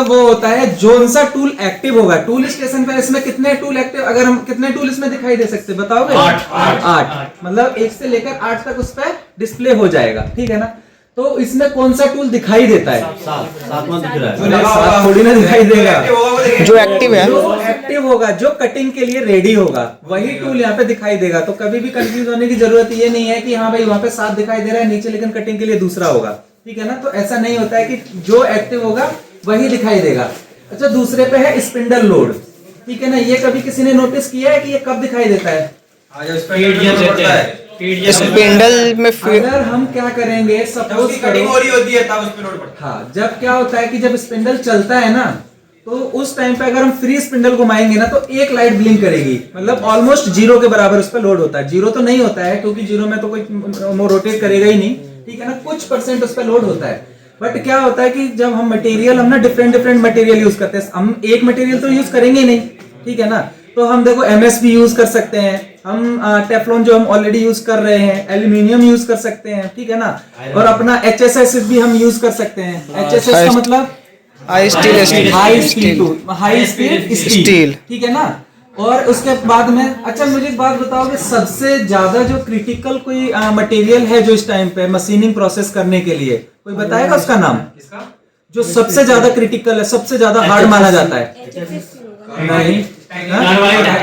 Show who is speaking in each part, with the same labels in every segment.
Speaker 1: वो होता है जोन सा टूल एक्टिव होगा टूल स्टेशन पर। इसमें कितने टूल एक्टिव, अगर हम कितने टूल इसमें दिखाई दे सकते हैं बताओगे? 8 मतलब 1 से लेकर 8 तक उस पर डिस्प्ले हो जाएगा, ठीक है ना। तो इसमें कौन सा टूल दिखाई देता है?
Speaker 2: 7वां दिख रहा है।
Speaker 1: 7 थोड़ी ना दिखाई देगा।
Speaker 3: जो एक्टिव है,
Speaker 1: जो एक्टिव होगा, जो कटिंग के लिए रेडी होगा, वही टूल यहाँ पे दिखाई देगा। तो कभी भी कंफ्यूज होने की जरूरत ये नहीं है कि हाँ भाई वहां पे 7 दिखाई दे रहा है नीचे, लेकिन कटिंग के लिए दूसरा होगा, ठीक है ना। तो ऐसा नहीं होता है कि जो एक्टिव होगा वही दिखाई देगा। अच्छा, दूसरे पे है स्पिंडल लोड, ठीक है ना। ये कभी किसी ने नोटिस किया है कि ये कब दिखाई देता है?
Speaker 3: स्पिंडल में
Speaker 1: अगर हम क्या करेंगे, सपोज
Speaker 2: कटिंग हो रही होती है तब उस पे लोड पड़ता है।
Speaker 1: हाँ, जब क्या होता है कि जब स्पिंडल चलता है ना, तो उस टाइम पे अगर हम फ्री स्पिंडल घुमाएंगे ना तो एक लाइट ब्लिंक करेगी, मतलब ऑलमोस्ट जीरो के बराबर उस पर लोड होता है। जीरो तो नहीं होता है क्योंकि जीरो में तो कोई रोटेट करेगा ही नहीं, ठीक है ना। कुछ परसेंट उस पर लोड होता है। बट क्या होता है कि जब हम मटेरियल, हम ना डिफरेंट मटेरियल यूज करते हैं, हम एक मटेरियल तो यूज करेंगे ही नहीं, ठीक है ना। तो हम देखो एमएस भी यूज कर सकते हैं, हम टेफ्लॉन जो हम ऑलरेडी यूज कर रहे हैं, एल्यूमिनियम यूज कर सकते हैं, ठीक है ना। और अपना एचएसएस भी हम यूज कर सकते हैं। एचएसएस का मतलब हाई स्पीड स्टील, ठीक है ना। और उसके बाद में, अच्छा मुझे एक बात बताओ कि सबसे ज्यादा जो क्रिटिकल कोई मटेरियल है जो इस टाइम पे मशीनिंग प्रोसेस करने के लिए, कोई बताएगा उसका नाम? जो सबसे ज्यादा क्रिटिकल है, सबसे ज्यादा हार्ड माना जाता है? नहीं,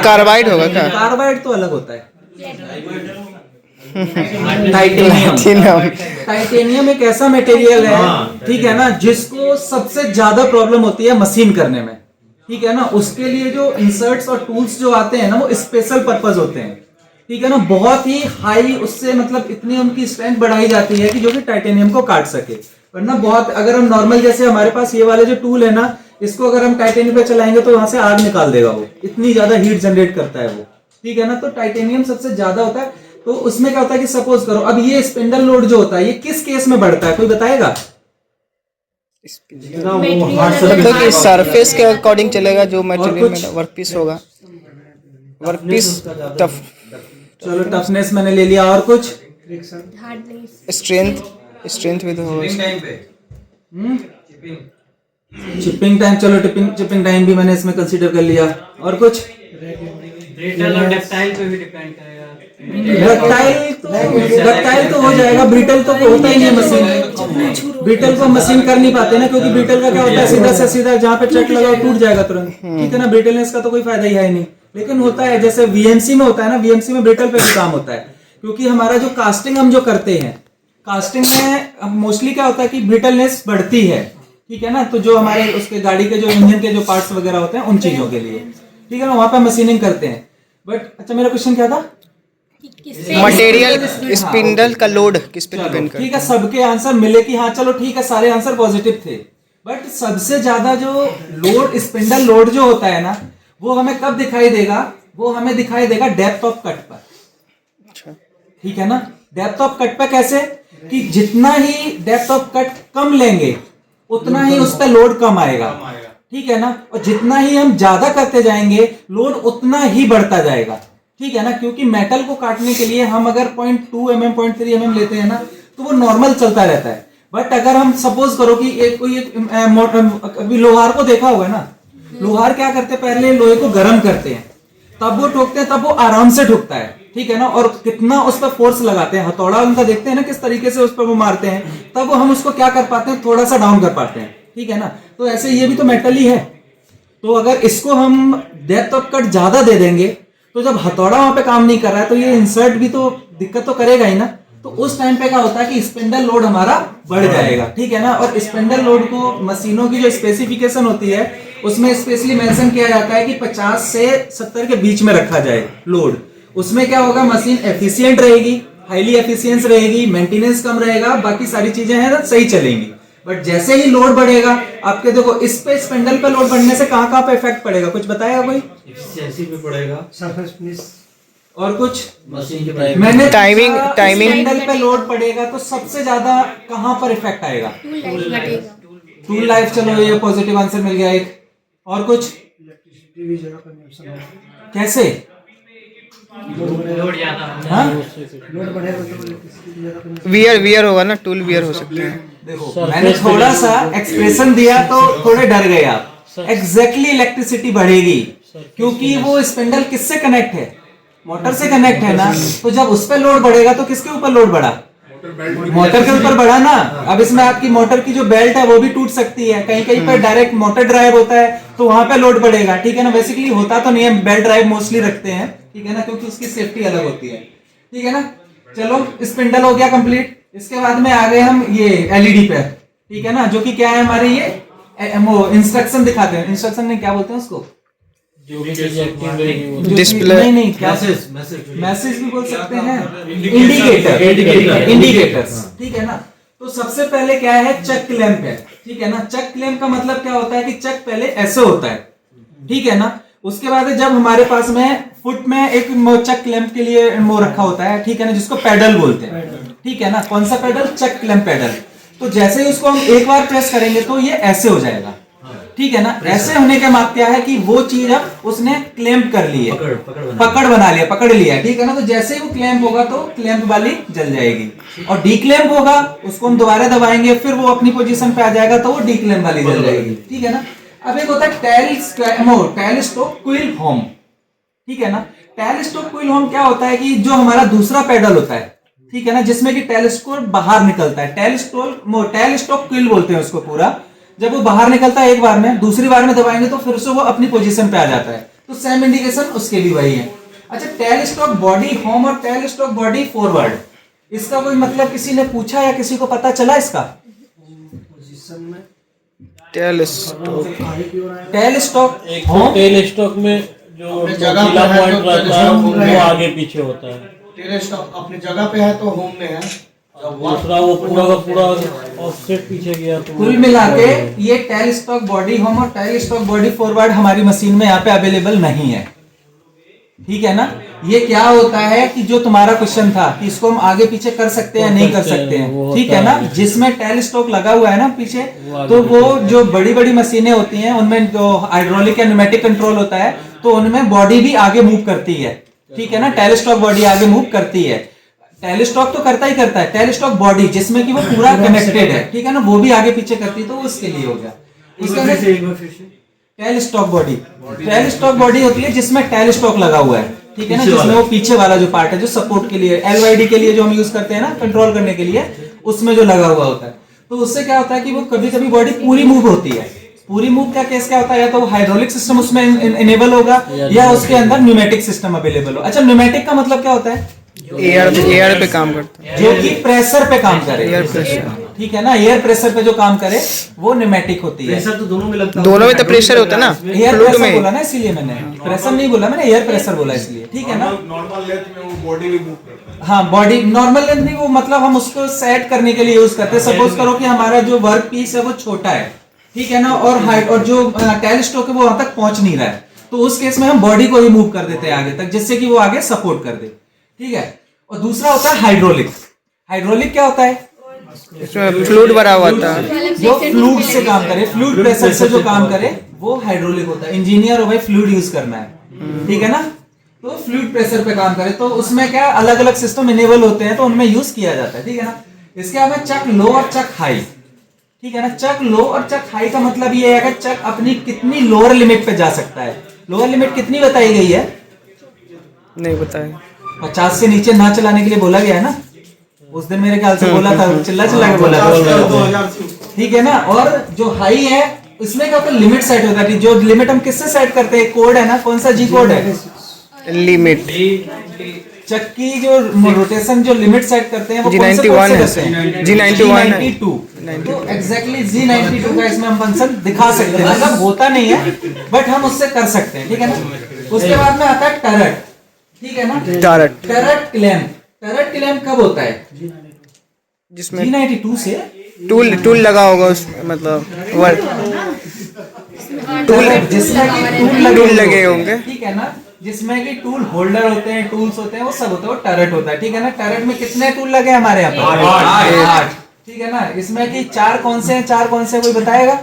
Speaker 3: कार्बाइड होगा क्या?
Speaker 1: कार्बाइड तो अलग होता है। टाइटेनियम एक ऐसा मटेरियल है, ठीक है ना, जिसको सबसे ज्यादा प्रॉब्लम होती है मशीन करने में, ठीक है ना। उसके लिए जो इंसर्ट्स और टूल्स जो आते हैं ना, वो स्पेशल पर्पस होते हैं, ठीक है ना। बहुत ही हाई उससे मतलब इतनी उनकी स्ट्रेंथ बढ़ाई जाती है कि जो कि टाइटेनियम को काट सके। वरना बहुत, अगर हम नॉर्मल जैसे हमारे पास ये वाले जो टूल है ना, इसको अगर हम टाइटेनियम पे चलाएंगे तो वहां से आग निकाल देगा, वो इतनी ज्यादा हीट जनरेट करता है वो, ठीक है ना। तो टाइटेनियम सबसे ज्यादा होता है। तो उसमें क्या होता है कि सपोज करो अब ये स्पिंडल लोड जो होता है, ये किस केस में बढ़ता है, कोई बताएगा?
Speaker 3: मतलब कि सरफेस के अकॉर्डिंग चलेगा, जो मटेरियल में वर्कपीस होगा, वर्कपीस टफ।
Speaker 1: चलो, टफनेस मैंने ले लिया। और कुछ?
Speaker 3: स्ट्रेंथ भी तो होगा।
Speaker 1: चिपिंग टाइम, चलो चिपिंग टाइम भी मैंने इसमें कंसीडर कर लिया। और कुछ?
Speaker 2: ब्रिटल और डक्टाइल पे भी डिपेंड करेगा।
Speaker 1: डक्टाइल तो हो जाएगा, ब्रिटल तो होता ही नहीं है मशीन। ब्रिटल को मशीन कर नहीं पाते ना, क्योंकि ब्रिटल का क्या होता है, सीधा से सीधा जहाँ पे चेक लगाओ टूट जाएगा तुरंत, ठीक है ना। ब्रिटलनेस का तो कोई फायदा ही है नहीं। लेकिन होता है जैसे वीएमसी में होता है ना, वीएमसी में ब्रिटल पे भी काम होता है, क्योंकि हमारा जो कास्टिंग हम जो करते हैं, कास्टिंग में मोस्टली क्या होता है कि ब्रिटलनेस बढ़ती है, ठीक है ना। तो जो हमारे उसके गाड़ी के जो इंजन के जो पार्ट्स वगैरह होते हैं उन चीजों के लिए, ठीक है ना, वहां पर मशीनिंग करते हैं। बट अच्छा, मेरा क्वेश्चन क्या था?
Speaker 3: मटेरियल स्पिंडल का लोड किस पे डिपेंड करता है?
Speaker 1: ठीक है, सबके आंसर मिले कि हाँ, चलो ठीक है, सारे आंसर पॉजिटिव थे। बट सबसे ज्यादा जो लोड, स्पिंडल लोड जो होता है ना, वो हमें कब दिखाई देगा? वो हमें दिखाई देगा डेप्थ ऑफ कट पर, ठीक है ना। डेप्थ ऑफ कट पर कैसे? कि जितना ही डेप्थ ऑफ कट कम लेंगे उतना ही उस पर लोड कम आएगा, ठीक है ना। और जितना ही हम ज्यादा करते जाएंगे लोड उतना ही बढ़ता जाएगा, ठीक है ना। क्योंकि मेटल को काटने के लिए हम अगर 0.2 mm 0.3 mm लेते हैं ना, तो वो नॉर्मल चलता रहता है। बट अगर हम सपोज करो कि अभी लोहार को देखा होगा ना, लोहार क्या करते हैं, पहले लोहे को गर्म करते हैं, तब वो ठोकते हैं, तब वो आराम से ठोकता है, ठीक है ना। और कितना उस पर फोर्स लगाते हैं, हथौड़ा उनका देखते हैं ना किस तरीके से उस पर वो मारते हैं, तब वो हम उसको क्या कर पाते हैं, थोड़ा सा डाउन कर पाते हैं, ठीक है ना। तो ऐसे ये भी तो मेटल ही है। तो अगर इसको हम डेप्थ ऑफ कट ज्यादा दे देंगे, तो जब हथौड़ा वहां पे काम नहीं कर रहा है तो ये इंसर्ट भी तो दिक्कत तो करेगा ही ना। तो उस टाइम पे क्या होता है कि स्पिंडल लोड हमारा बढ़ जाएगा, ठीक है ना। और स्पिंडल लोड को मशीनों की जो स्पेसिफिकेशन होती है उसमें स्पेशली मेंशन किया जाता है कि 50 से 70 के बीच में रखा जाए लोड। उसमें क्या होगा, मशीन एफिशिएंट रहेगी, हाईली एफिशिएंट रहेगी, मेंटेनेंस कम रहेगा, बाकी सारी चीजें हैं ना सही चलेंगी। बट जैसे ही लोड बढ़ेगा, आपके देखो इस पे स्पिंडल पे लोड बढ़ने से कहां पे इफेक्ट पड़ेगा, कुछ बताएगा कोई?
Speaker 2: एफिशिएंसी पे पड़ेगा, सरफेस फिनिश
Speaker 1: और कुछ?
Speaker 2: मशीन के
Speaker 1: मैंने
Speaker 3: टाइमिंग
Speaker 1: स्पिंडल पे लोड पड़ेगा तो सबसे ज्यादा कहां पर इफेक्ट आएगा? Tool life. चलो, ये पॉजिटिव आंसर मिल गया एक। और कुछ? कैसे?
Speaker 2: लोड ज्यादा
Speaker 1: हाँ?
Speaker 3: वियर होगा ना, टूल वियर हो सकते हैं।
Speaker 1: देखो मैंने थोड़ा सा एक्सप्रेशन दिया तो थोड़े डर गए आप। एग्जैक्टली इलेक्ट्रिसिटी बढ़ेगी क्योंकि वो स्पिंडल किससे कनेक्ट है, मोटर से कनेक्ट है ना। तो जब उस पर लोड बढ़ेगा तो किसके ऊपर लोड बढ़ा, मोटर के ऊपर बढ़ा ना। अब इसमें आपकी मोटर की जो बेल्ट है वो भी टूट सकती है, कहीं कहीं पर डायरेक्ट मोटर ड्राइव होता है तो वहां पे लोड बढ़ेगा, ठीक है ना। बेसिकली होता तो नहीं है, बेल्ट ड्राइव मोस्टली रखते हैं, ठीक है ना, क्योंकि उसकी सेफ्टी अलग होती है, ठीक है ना। चलो स्पिंडल हो गया कंप्लीट। इसके बाद में आ गए हम ये एलईडी पे, ठीक है ना, जो कि क्या है हमारे ये वो इंस्ट्रक्शन दिखाते हैं। इंस्ट्रक्शन में क्या बोलते हैं उसको,
Speaker 3: डिस्प्ले,
Speaker 1: नहीं क्या मैसेज भी बोल सकते हैं, इंडिकेटर्स, ठीक है ना। तो सबसे पहले क्या है, चक क्लैंप है, ठीक है ना। चक क्लैंप का मतलब क्या होता है कि चक पहले ऐसे होता है, ठीक है ना। उसके बाद जब हमारे पास में फुट में एक चक क्लैंप के लिए वो रखा होता है, ठीक है ना, जिसको पेडल बोलते हैं, ठीक है ना। कौन सा पेडल, चक क्लैंप पेडल। तो जैसे ही उसको हम एक बार प्रेस करेंगे तो ये ऐसे हो जाएगा, ठीक है ना। ऐसे होने का मतलब क्या है कि वो चीज अब उसने क्लैंप कर ली है, पकड़ बना लिया, पकड़ लिया, ठीक है ना। तो जैसे ही वो क्लैंप होगा तो क्लैंप वाली जल जाएगी, और डी क्लैंप होगा उसको हम दोबारा दबाएंगे, फिर वो अपनी पोजीशन पे आ जाएगा तो वो डी क्लैंप वाली जल जाएगी, ठीक है ना। अब एक होता है टेल स्टॉक क्विल होम, ठीक है ना। टेल स्टॉक क्विल होम क्या होता है कि जो हमारा दूसरा पेडल होता है, ठीक है ना, जिसमें कि टेलिस्कोप बाहर निकलता है, टेल स्टॉक क्विल बोलते हैं उसको पूरा। जब वो बाहर निकलता है एक बार में, दूसरी बार में दबाएंगे तो फिर से वो अपनी पोजीशन पे आ जाता है, तो सेम इंडिकेशन उसके भी वही है। अच्छा, टेल स्टॉक बॉडी होम और टेल स्टॉक बॉडी फॉरवर्ड, इसका कोई मतलब किसी ने पूछा या किसी को पता चला इसका?
Speaker 3: Tell stock home,
Speaker 4: tell stock में जो नीला पॉइंट रहता है वो आगे पीछे होता है।
Speaker 5: टेल स्टॉक अपनी जगह पे है तो होम में है,
Speaker 4: दूसरा वो पूरा का पूरा ऑफसेट पीछे गया तो
Speaker 1: कुल मिला के ये टेल स्टॉक बॉडी होम और टेल स्टॉक बॉडी फॉरवर्ड हमारी मशीन में यहाँ पे अवेलेबल नहीं है, ठीक है ना। ये क्या होता है कि जो तुम्हारा क्वेश्चन था कि इसको हम आगे पीछे कर सकते हैं नहीं कर सकते हैं, ठीक है ना। जिसमें टेल स्टॉक लगा हुआ है ना पीछे, तो वो जो बड़ी बड़ी मशीनें होती हैं उनमें जो हाइड्रोलिक या न्यूमेटिक कंट्रोल होता है तो उनमें बॉडी भी आगे मूव करती है, ठीक है ना। टेल स्टॉक बॉडी आगे मूव करती है, टेल स्टॉक तो करता ही करता है, टेल स्टॉक बॉडी जिसमें कि वो पूरा कनेक्टेड है, ठीक है ना, वो भी आगे पीछे करती है, तो उसके लिए हो गया। टेल स्टॉक बॉडी होती है जिसमें टेल स्टॉक लगा हुआ है, ठीक है ना, जिसमें वो पीछे वाला जो पार्ट है जो सपोर्ट के लिए, एलवाईडी के लिए जो हम यूज करते हैं ना कंट्रोल करने के लिए, उसमें जो लगा हुआ होता है। तो उससे क्या होता है कि वो कभी कभी बॉडी पूरी मूव होती है। पूरी मूव का केस क्या होता है, या तो हाइड्रोलिक सिस्टम उसमें इनेबल होगा या उसके अंदर न्यूमेटिक सिस्टम अवेलेबल हो। अच्छा, न्यूमेटिक का मतलब क्या होता है,
Speaker 3: एयर पे काम करता है,
Speaker 1: जो कि प्रेशर पे काम करे,
Speaker 3: एयर प्रेशर,
Speaker 1: ठीक है ना। एयर प्रेशर पे जो काम करे वो न्यूमेटिक होती है।
Speaker 5: प्रेशर तो दोनों में लगता है,
Speaker 3: दोनों में तो प्रेशर होता है ना,
Speaker 1: एयर
Speaker 3: फ्लूइड
Speaker 1: प्रेशर
Speaker 3: में।
Speaker 1: बोला ना, इसीलिए मैंने प्रेशर नहीं बोला, मैंने एयर प्रेशर बोला इसलिए, ठीक है ना।
Speaker 6: नॉर्मल लेंथ में वो बॉडी भी मूव करता है।
Speaker 1: हाँ, बॉडी नॉर्मल लेंथ नहीं, वो मतलब हम उसको सेट करने के लिए यूज करते हैं। सपोज करो कि हमारा जो वर्क पीस है वो छोटा है, ठीक है ना, और हाइट और जो टेल स्टॉक है वो वहां तक पहुंच नहीं रहा है, तो उस केस में हम बॉडी को ही मूव कर देते हैं आगे तक, जिससे कि वो आगे सपोर्ट कर दे, ठीक है। और दूसरा होता है हाइड्रोलिक। हाइड्रोलिक क्या होता है,
Speaker 3: इसमें फ्लूइड भरा हुआ था,
Speaker 1: जो फ्लूइड से काम करे, फ्लूइड प्रेशर से जो काम करे वो हाइड्रोलिक होता है। इंजीनियर हो भाई, फ्लूइड यूज करना है, ठीक है ना। तो फ्लूइड प्रेशर पे काम करे तो उसमें क्या अलग अलग सिस्टम इनेबल होते हैं, तो उनमें यूज किया जाता है, ठीक है ना। इसके बाद में चक लो और चक हाई, ठीक है ना। चक लो और चक हाई का मतलब ये है कि चक अपनी कितनी लोअर लिमिट पे जा सकता है। लोअर लिमिट कितनी बताई गई है,
Speaker 3: नहीं बताया,
Speaker 1: 50 से नीचे ना चलाने के लिए बोला गया है ना। उस दिन मेरे ख्याल से बोला था, चिल्ला चिल्ला के बोला था, ठीक है ना। और जो हाई है इसमें क्या होता है, लिमिट सेट होता है। जो लिमिट हम किससे सेट करते हैं, कोड है ना, कौन सा जी कोड है,
Speaker 3: लिमिट।
Speaker 1: चक्की जो रोटेशन जो लिमिट सेट करते हैं वो
Speaker 3: G91 है, G91
Speaker 1: तो एग्जैक्टली G92 का इसमें हम फंक्शन दिखा सकते हैं, मतलब होता नहीं है बट हम उससे कर सकते हैं, ठीक है ना। उसके बाद में आता है टरट, ठीक है ना। टरट क्लैंप, टरट क्लैंप कब होता है,
Speaker 3: जिसमें
Speaker 1: G92 से
Speaker 3: टूल लगा होगा उसमें, मतलब वर्क
Speaker 1: जिसमें कि
Speaker 3: टूल लगे होंगे,
Speaker 1: ठीक है ना, जिसमें कि टूल होल्डर होते हैं, टूल्स होते हैं, वो सब होता है, वो टरट होता है, ठीक है ना। टरट में कितने टूल लगे हमारे यहाँ पे, 8, ठीक है ना। इसमें कि 4 कौन से हैं, 4 कौन से कोई बताएगा,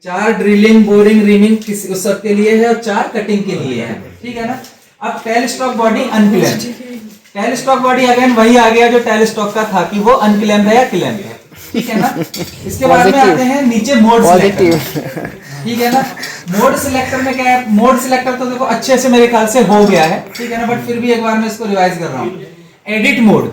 Speaker 1: 4 ड्रिलिंग बोरिंग रिमिंग उस सब के लिए है और 4 कटिंग के लिए है, ठीक है ना। अब tailstock body unclamp, tailstock body again वही आ गया जो टेल स्टॉक का था कि वो अनक्लेम्ड है या क्लेम्ड है, ठीक है ना। इसके बाद में आते हैं नीचे मोड सिलेक्टर, ठीक है ना। मोड सिलेक्टर में क्या है, मोड सिलेक्टर तो देखो अच्छे से मेरे ख्याल से हो गया है, ठीक है ना, बट फिर भी एक बार मैं इसको रिवाइज कर रहा हूँ। एडिट मोड,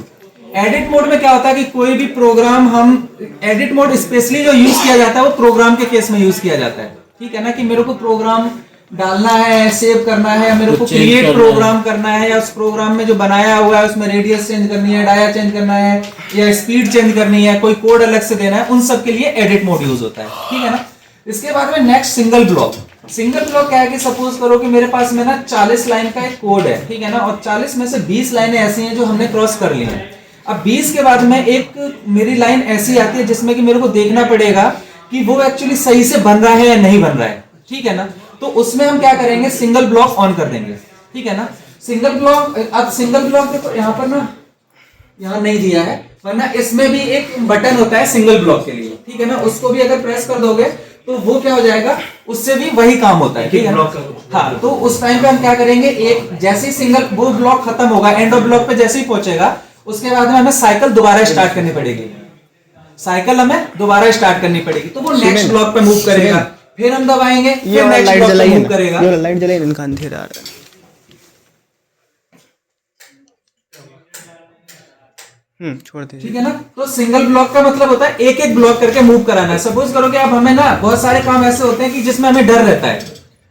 Speaker 1: एडिट मोड में क्या होता है कि कोई भी प्रोग्राम हम एडिट मोड स्पेशली जो यूज किया जाता है वो प्रोग्राम के केस में यूज किया जाता है, ठीक है ना, कि मेरे को प्रोग्राम डालना है, सेव करना है, मेरे को क्रिएट प्रोग्राम करना है, या उस प्रोग्राम में जो बनाया हुआ है उसमें रेडियस चेंज करनी है, डाया चेंज करना है, या स्पीड चेंज करनी है, कोई कोड अलग से देना है, उन सब के लिए एडिट मोड यूज होता है, ठीक है ना। इसके बाद में next single block. Single block क्या है कि सपोज करो कि मेरे पास में ना 40 लाइन का एक कोड है, ठीक है ना, और 40 में से 20 लाइनें ऐसी हैं जो हमने क्रॉस कर ली हैं। अब 20 के बाद में एक मेरी लाइन ऐसी आती है जिसमें कि मेरे को देखना पड़ेगा कि वो एक्चुअली सही से बन रहा है या नहीं बन रहा है, ठीक है ना। तो उसमें हम क्या करेंगे, सिंगल ब्लॉक ऑन कर देंगे, ठीक है ना। सिंगल ब्लॉक, अब सिंगल ब्लॉक देखो यहाँ पर ना, यहाँ नहीं दिया है, वरना इसमें भी एक बटन होता है सिंगल ब्लॉक के लिए, ठीक है ना, उसको भी अगर प्रेस कर दोगे तो वो क्या हो जाएगा, उससे भी वही काम होता है, ठीक है ना। हाँ, तो उस टाइम पे हम क्या करेंगे, एक जैसे ही सिंगल वो ब्लॉक खत्म होगा, एंड ऑफ ब्लॉक पे जैसे ही पहुंचेगा, उसके बाद में हमें साइकिल दोबारा स्टार्ट करनी पड़ेगी, साइकिल हमें दोबारा स्टार्ट करनी पड़ेगी, तो वो नेक्स्ट ब्लॉक पे मूव करेगा, फिर हम दबाएंगे, फिर नेक्स्ट ब्लॉक पे मूव करेगा।
Speaker 3: ये लाइट जलाई, इनका अंधेरा आ रहा है। छोड़ दीजिए,
Speaker 1: ठीक है ना। तो सिंगल ब्लॉक का मतलब होता है एक एक ब्लॉक करके मूव कराना है। सपोज करो कि अब हमें ना बहुत सारे काम ऐसे होते हैं कि जिसमें हमें डर रहता है,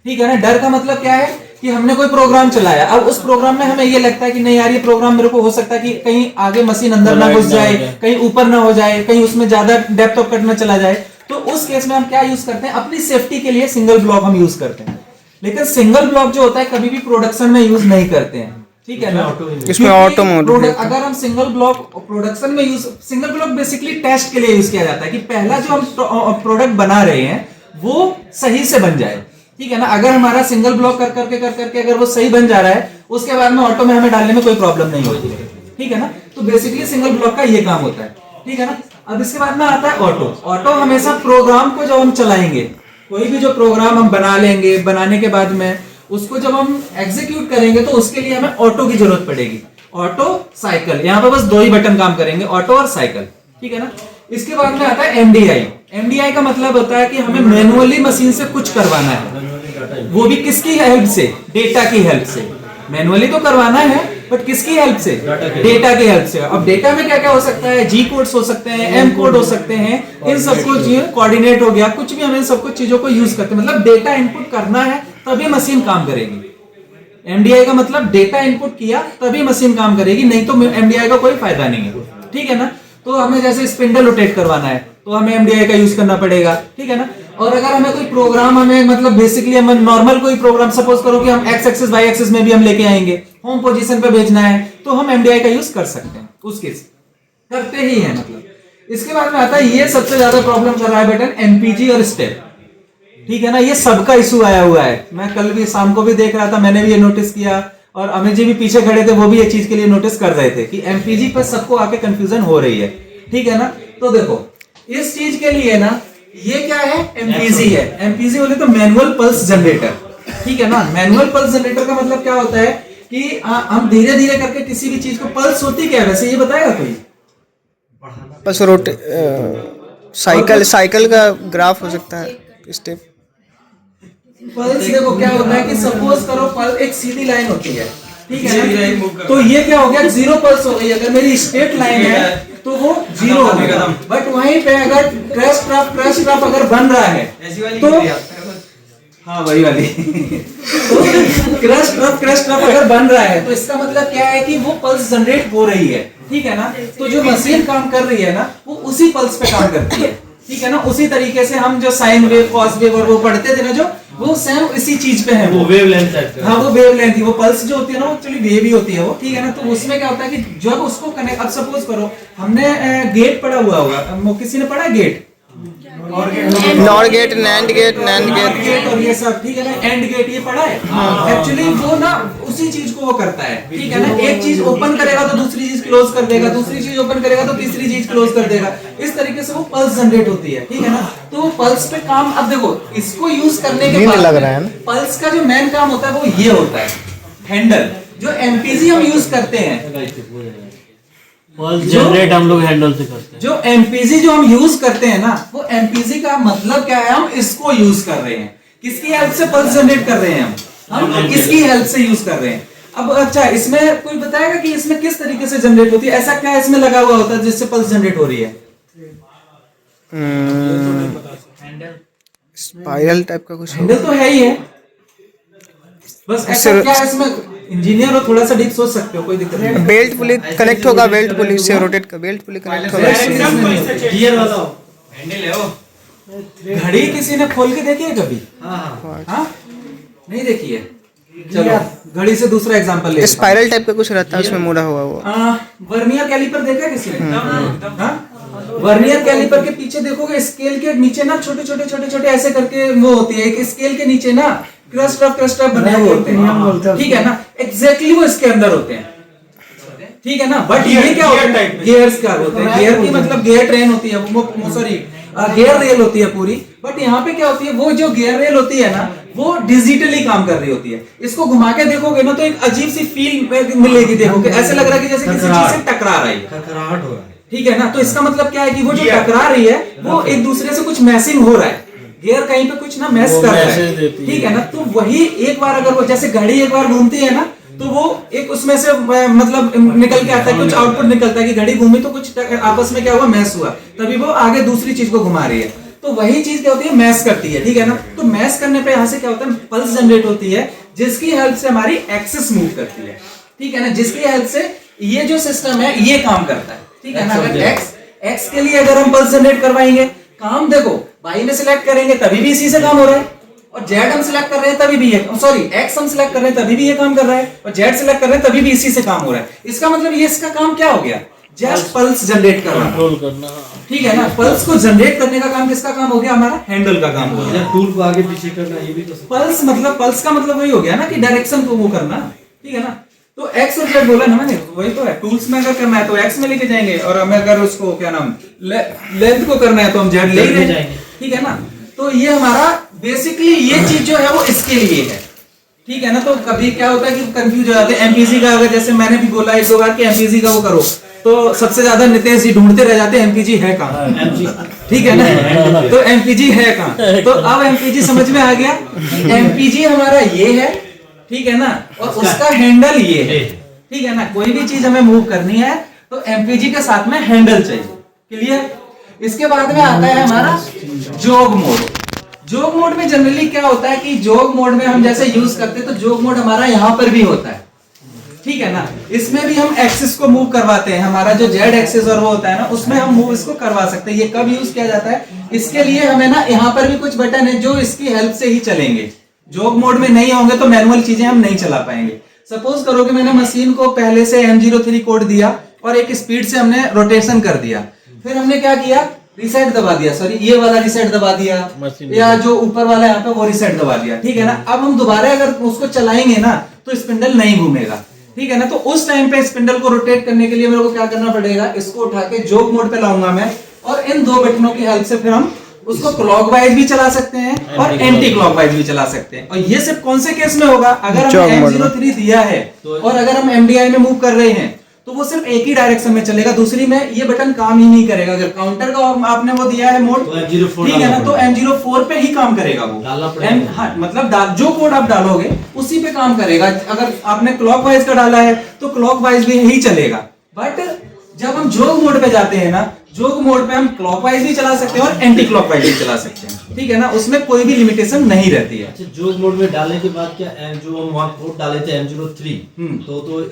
Speaker 1: ठीक है ना। डर का मतलब क्या है कि हमने कोई प्रोग्राम चलाया, अब उस प्रोग्राम में हमें ये लगता है कि नहीं यार ये प्रोग्राम मेरे को हो सकता है कि कहीं आगे मशीन अंदर ना घुस जाए, कहीं ऊपर ना हो जाए, कहीं उसमें ज्यादा डेप्थ ऑफ कट ना चला जाए, तो उस केस में हम क्या यूज करते हैं, अपनी सेफ्टी के लिए सिंगल ब्लॉक हम यूज करते हैं। लेकिन सिंगल ब्लॉक जो होता है कभी भी प्रोडक्शन में यूज नहीं करते हैं, ठीक है ना।
Speaker 3: इसमें ऑटो मोड,
Speaker 1: अगर हम सिंगल ब्लॉक प्रोडक्शन में use, single block basically test के लिए यूज किया जाता है कि पहला जो हम प्रोडक्ट बना रहे हैं वो सही से बन जाए, ठीक है ना। अगर हमारा सिंगल ब्लॉक कर करके अगर वो सही बन जा रहा है, उसके बाद में ऑटो में हमें डालने में कोई प्रॉब्लम नहीं होती है, ठीक है ना। तो बेसिकली सिंगल ब्लॉक का ये काम होता है, ठीक है ना। अब इसके बाद में आता है ऑटो। ऑटो हमेशा प्रोग्राम को जब हम चलाएंगे, कोई भी जो प्रोग्राम हम बना लेंगे, बनाने के बाद में उसको जब हम एग्जीक्यूट करेंगे तो उसके लिए हमें ऑटो की जरूरत पड़ेगी। ऑटो, साइकिल, यहाँ पे बस दो ही बटन काम करेंगे, ऑटो और साइकिल, ठीक है ना। इसके बाद में आता है एमडीआई। एमडीआई का मतलब होता है कि हमें मैनुअली मशीन से कुछ करवाना है, वो भी किसकी हेल्प से, डेटा की हेल्प से। मैनुअली तो करवाना है बट किसकी हेल्प से, डेटा की हेल्प से। अब डेटा में क्या क्या हो सकता है, जी कोड्स हो सकते हैं, एम कोड हो सकते हैं, इन सबको कोऑर्डिनेट हो गया, कुछ भी हम इन सबको चीजों को यूज करते हैं। मतलब डेटा इनपुट करना है तभी मशीन काम करेगी। एमडीआई का मतलब डेटा इनपुट किया तभी मशीन काम करेगी, नहीं तो एमडीआई का कोई फायदा नहीं है, ठीक है ना। तो हमें जैसे स्पिंडल रोटेट करवाना है तो हमें एमडीआई का यूज करना पड़ेगा, ठीक है ना। और अगर हमें कोई प्रोग्राम, हमें मतलब बेसिकली हमें नॉर्मल कोई प्रोग्राम, सपोज करो कि हम एक्स एक्सिस वाई एक्सिस में भी हम लेके आएंगे, होम पोजीशन पे भेजना है, तो हम एमडीआई का यूज कर सकते हैं, उसके करते ही है मतलब। इसके बाद में आता है ये सबसे ज्यादा प्रॉब्लम कर रहा है बटन, एमपीजी और स्टेप, ठीक है ना। ये सबका इशू आया हुआ है, मैं कल भी शाम को भी देख रहा था, मैंने भी ये नोटिस किया, और अमित जी भी पीछे खड़े थे, वो भी ये चीज के लिए नोटिस कर रहे थे कि एमपीजी पर सबको आके कंफ्यूजन हो रही है, ठीक है ना। तो देखो इस चीज के लिए ना, ये क्या है, एमपीजी है। एमपीजी बोले तो मैनुअल पल्स जनरेटर, ठीक है ना। मैनुअल पल्स जनरेटर का मतलब क्या होता है कि हम धीरे धीरे करके किसी भी चीज को, पल्स होती क्या है वैसे ये बताएगा कोई?
Speaker 3: बस साइकिल का ग्राफ हो सकता है, स्टेप।
Speaker 1: पल्स देखो क्या होता है कि सपोज करो पल्स एक सीधी लाइन होती है, ठीक है ना। तो ये क्या हो गया, जीरो पल्स हो गई। अगर मेरी स्ट्रेट लाइन है तो वो जीरो हो गया, बट वहीं पे अगर क्रैश ट्रफ अगर बन रहा है तो, हाँ वही वाली तो क्रैश ट्रफ अगर बन रहा है तो इसका मतलब क्या है कि वो पल्स जनरेट हो रही है, ठीक है ना। तो जो मशीन काम कर रही है ना, वो उसी पल्स पे काम करती है, ठीक है ना। उसी तरीके से हम जो साइन वेव, कॉस वेव और वो पढ़ते थे ना, जो वो सेम इसी चीज पे है,
Speaker 4: वो वेवलेंथ है।
Speaker 1: हाँ वो वेवलेंथ, वो पल्स जो होती है ना, वो एक्चुअली वेव ही होती है वो, ठीक है ना। तो उसमें क्या होता है कि जब उसको कनेक्ट, अब सपोज करो हमने गेट पढ़ा हुआ होगा, किसी ने पढ़ा gate,
Speaker 3: nor gate, NAND gate
Speaker 1: और ये सब, ठीक है ना। एंड गेट ये पढ़ा है। एक्चुअली वो ना उसी चीज को वो करता है, ठीक है ना। एक चीज ओपन करेगा तो दूसरी चीज क्लोज कर देगा, दूसरी चीज ओपन करेगा तो तीसरी चीज क्लोज कर देगा। इस तरीके से वो पल्स जनरेट होती है, ठीक है ना। तो वो पल्स पे काम, अब देखो इसको यूज करने के बाद
Speaker 3: लग रहा है ना,
Speaker 1: पल्स का जो मेन काम होता है वो ये होता है, हैंडल। जो एमपीजी हम यूज करते हैं,
Speaker 4: पल्स जनरेट हम लोग हैंडल से करते हैं।
Speaker 1: जो एमपीजी जो हम यूज करते हैं ना, वो एमपीजी का मतलब क्या है, हम इसको यूज कर रहे हैं। किसकी हेल्प से पल्स जनरेट कर रहे हैं हम इसकी हेल्प से यूज कर रहे हैं। अब अच्छा, इसमें कोई बताएगा कि इसमें किस तरीके से जनरेट होती है, ऐसा क्या इसमें लगा हुआ होता है जिससे पल्स जनरेट हो रही है?
Speaker 3: स्पाइरल टाइप का कुछ
Speaker 1: हैंडल तो है ही है, बस ऐसा क्या है इसमें, इंजीनियर हो थोड़ा सा डीप सोच सकते हो, कोई दिक्कत नहीं।
Speaker 3: बेल्ट पुली कनेक्ट होगा, बेल्ट पुली से रोटेट का बेल्ट पुली कनेक्ट होगा इससे।
Speaker 2: गियर वाला
Speaker 1: हैंडल है वो। घड़ी किसी ने खोल के देखी है कभी? हाँ, नहीं देखी है। चलो घड़ी से दूसरा एग्जांपल ले।
Speaker 3: स्पाइरल टाइप का कुछ रहता है, उसमें मुड़ा हुआ वो।
Speaker 1: वर्नियर कैलिपर देखा है किसी ने? हाँ? वर्नियर कैलिपर के पीछे देखोगे, स्केल के नीचे ना छोटे छोटे ऐसे करके वो होती है, एक स्केल के नीचे ना क्रस्ट ऑफ बने हुए होते हैं, ठीक है ना? एग्जैक्टली वो इसके अंदर होते हैं, ठीक है ना? बट ये क्या होता है, गियर्स का होते हैं। गियर की मतलब गियर ट्रेन होती है, वो सॉरी गियर रेल होती है पूरी। बट यहाँ पे क्या होती है, वो जो गियर रेल होती है ना, वो डिजिटली काम कर रही होती है। इसको घुमा के देखोगे ना तो एक अजीब सी फील मिलेगी, देखोगे ऐसे लग रहा है कि जैसे किसी चीज से टकरा रही है,
Speaker 5: खखराहट हो रहा है।
Speaker 1: ठीक है ना? तो इसका मतलब क्या है कि वो जो टकरा रही है वो एक दूसरे से कुछ मैसिंग हो रहा है, गियर कहीं पे कुछ ना मैस कर रहा है, ठीक है ना? तो वही एक बार अगर वो जैसे घड़ी एक बार घूमती है ना, तो वो एक उसमें से मतलब निकल के आता है, कुछ आउटपुट निकलता है कि घड़ी घूमी तो कुछ आपस में क्या हुआ, मैस हुआ, तभी वो आगे दूसरी चीज को घुमा रही है। तो वही चीज क्या होती है, मैस करती है, ठीक है ना? तो मैस करने पे यहाँ से क्या होता है, पल्स जनरेट होती है, जिसकी हेल्प से हमारी एक्सिस मूव करती है, ठीक है ना? जिसकी हेल्प से ये जो सिस्टम है ये काम करता है, ठीक है ना? अगर एक्स के लिए अगर हम पल्स जनरेट करवाएंगे, काम देखो वाई में सिलेक्ट करेंगे तभी भी इसी से काम हो रहा है, और जेड हम सिलेक्ट कर रहे हैं तभी भी ये, सॉरी एक्स हम सिलेक्ट कर रहे हैं तभी भी ये काम कर रहा है, और जेड सिलेक्ट कर रहे हैं तभी भी इसी से काम हो रहा है। इसका मतलब ये इसका काम क्या हो गया, जस्ट पल्स जनरेट करना, ठीक है ना? पल्स को जनरेट करने का काम किसका काम हो गया, हमारा हैंडल का काम हो गया।
Speaker 5: टूल को आगे पीछे करना, ये भी तो
Speaker 1: पल्स मतलब पल्स का मतलब वही हो गया ना कि डायरेक्शन को वो करना, ठीक है ना? तो एक्स और जेड बोला ना मैंने, वही तो है। टूल्स में अगर करना है तो एक्स में लेके जाएंगे, और हमें अगर उसको क्या नाम लेंथ को करना है तो हम जेड ले जाएंगे, ठीक है ना? तो ये हमारा बेसिकली ये चीज जो है वो इसके लिए है, ठीक है ना? तो कभी क्या होता है कि कंफ्यूज हो जाते हैं। एमपीजी का अगर जैसे मैंने भी बोला एक दो बार कि एमपीजी का वो करो, तो सबसे ज्यादा नितेश जी ढूंढते रह जाते हैं एमपीजी है कहाँ, ठीक है ना? तो एमपीजी है कहाँ? तो अब एमपीजी समझ में आ गया, एमपीजी हमारा ये है, ठीक है ना? और उसका हैंडल ये है, ठीक है ना? कोई भी चीज हमें मूव करनी है तो एमपीजी के साथ में हैंडल चाहिए, क्लियर? इसके बाद में आता है हमारा जोग मोड। जोग मोड में जनरली क्या होता है कि जोग मोड में हम जैसे यूज करते हैं तो जोग मोड हमारा यहाँ पर भी होता है, ठीक है ना? इसमें भी हम एक्सिस को मूव करवाते हैं, हमारा जो जेड एक्सिस और वो होता है ना, उसमें हम मूव इसको करवा सकते हैं। ये कब यूज किया जाता है, इसके लिए हमें ना यहाँ पर भी कुछ बटन है जो इसकी हेल्प से ही चलेंगे। जोग मोड में नहीं होंगे तो मैनुअल चीजें हम नहीं चला पाएंगे। सपोज करो कि मैंने मशीन को पहले से M03 कोड दिया और एक स्पीड से हमने रोटेशन कर दिया, फिर हमने क्या किया, रिसेट दबा दिया, सॉरी ये वाला रिसेट दबा दिया, या जो ऊपर वाला यहाँ पे वो रिसेट दबा दिया, ठीक है ना? अब हम दोबारा अगर उसको चलाएंगे ना तो स्पिंडल नहीं घूमेगा, ठीक है ना? तो उस टाइम पे स्पिंडल को रोटेट करने के लिए मेरे को क्या करना पड़ेगा, इसको उठा के जोग मोड पे लाऊंगा मैं, और इन दो बटनों की हेल्प से फिर हम उसको क्लॉकवाइज भी चला सकते हैं और एंटी क्लॉकवाइज भी चला सकते हैं। और ये सिर्फ कौन से केस में होगा, अगर हमने M03 दिया है और अगर हम MDI में मूव कर रहे हैं तो वो सिर्फ एक ही डायरेक्शन में चलेगा, दूसरी में ये बटन काम ही नहीं करेगा। अगर काउंटर का आपने वो दिया है मोड, ठीक है ना, तो M04 पे ही काम करेगा वो, हाँ, मतलब जो कोड आप डालोगे उसी पे काम करेगा। अगर आपने क्लॉकवाइज का डाला है तो क्लॉकवाइज भी ही चलेगा। बट जब हम जोग मोड पे जाते हैं ना, जोग मोड पे हम क्लॉकवाइज भी चला सकते हैं और एंटी क्लॉकवाइज भी चला सकते हैं, ठीक है ना? उसमें कोई भी लिमिटेशन नहीं रहती है।
Speaker 7: अच्छा, जोग मोड में डालने के बाद क्या जो हम वहाँ कोड डाले थे M03 तो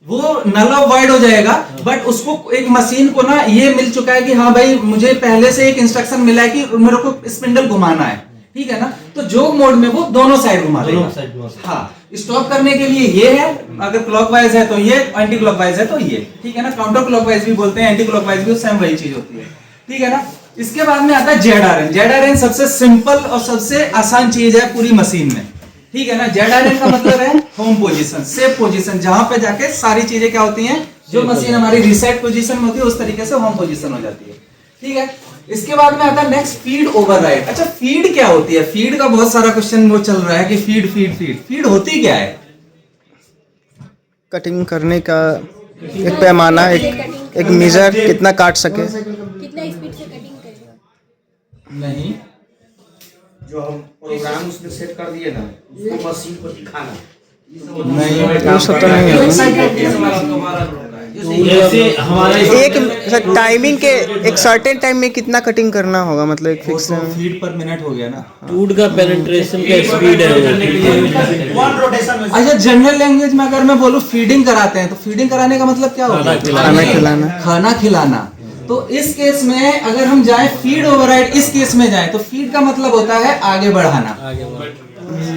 Speaker 1: वो नल ऑफ वाइड हो जाएगा। बट उसको एक मशीन को ना ये मिल चुका है कि हाँ भाई मुझे पहले से एक इंस्ट्रक्शन मिला है कि मेरे को स्पिंडल घुमाना है, ठीक है ना? तो जोग मोड में वो दोनों साइड घुमा देगा। हाँ, स्टॉप करने के लिए ये है, अगर क्लॉकवाइज है तो ये, एंटी क्लॉकवाइज है तो ये, ठीक है ना? काउंटर क्लॉकवाइज भी बोलते हैं, एंटी क्लॉकवाइज भी, सेम वही चीज होती है, ठीक है ना? इसके बाद में आता है ZRN। ZRN सबसे सिंपल और सबसे आसान चीज है पूरी मशीन में, ठीक है ना? ZRN का मतलब है होम पोजीशन, सेफ पोजीशन, जहां पे जाके सारी चीजें क्या होती हैं, जो मशीन हमारी रिसेट पोजीशन में होती है उस तरीके से होम पोजीशन हो जाती है, ठीक है? इसके बाद में आता है नेक्स्ट फीड ओवरराइड। अच्छा, फीड क्या होती है? फीड का बहुत सारा क्वेश्चन वो चल रहा है कि फीड होती क्या है?
Speaker 3: कटिंग करने का एक पैमाना, एक मेजर कितना काट सके?
Speaker 8: कितना स्पीड से कटिंग करेगा?
Speaker 1: नहीं,
Speaker 6: जो हम प्रोग्राम उसमें सेट कर दिए ना, उसको मशीन को दिखाना।
Speaker 3: वो सब तो नहीं है।
Speaker 7: जैसे हमारा
Speaker 3: एक टाइमिंग के एक सर्टेन टाइम में कितना कटिंग करना होगा, मतलब एक फिक्स
Speaker 1: फीड पर मिनट हो गया ना।
Speaker 4: टूट का पेनिट्रेशन का स्पीड है वो।
Speaker 1: अच्छा, जनरल लैंग्वेज में अगर मैं बोलूँ फीडिंग कराते हैं, तो फीडिंग कराने का मतलब क्या होता है?
Speaker 3: खाना खिलाना।
Speaker 1: खाना खिलाना। तो इस केस में अगर हम जाएं फीड ओवरराइड, इस केस में जाएं तो फीड का मतलब होता है आगे बढ़ाना,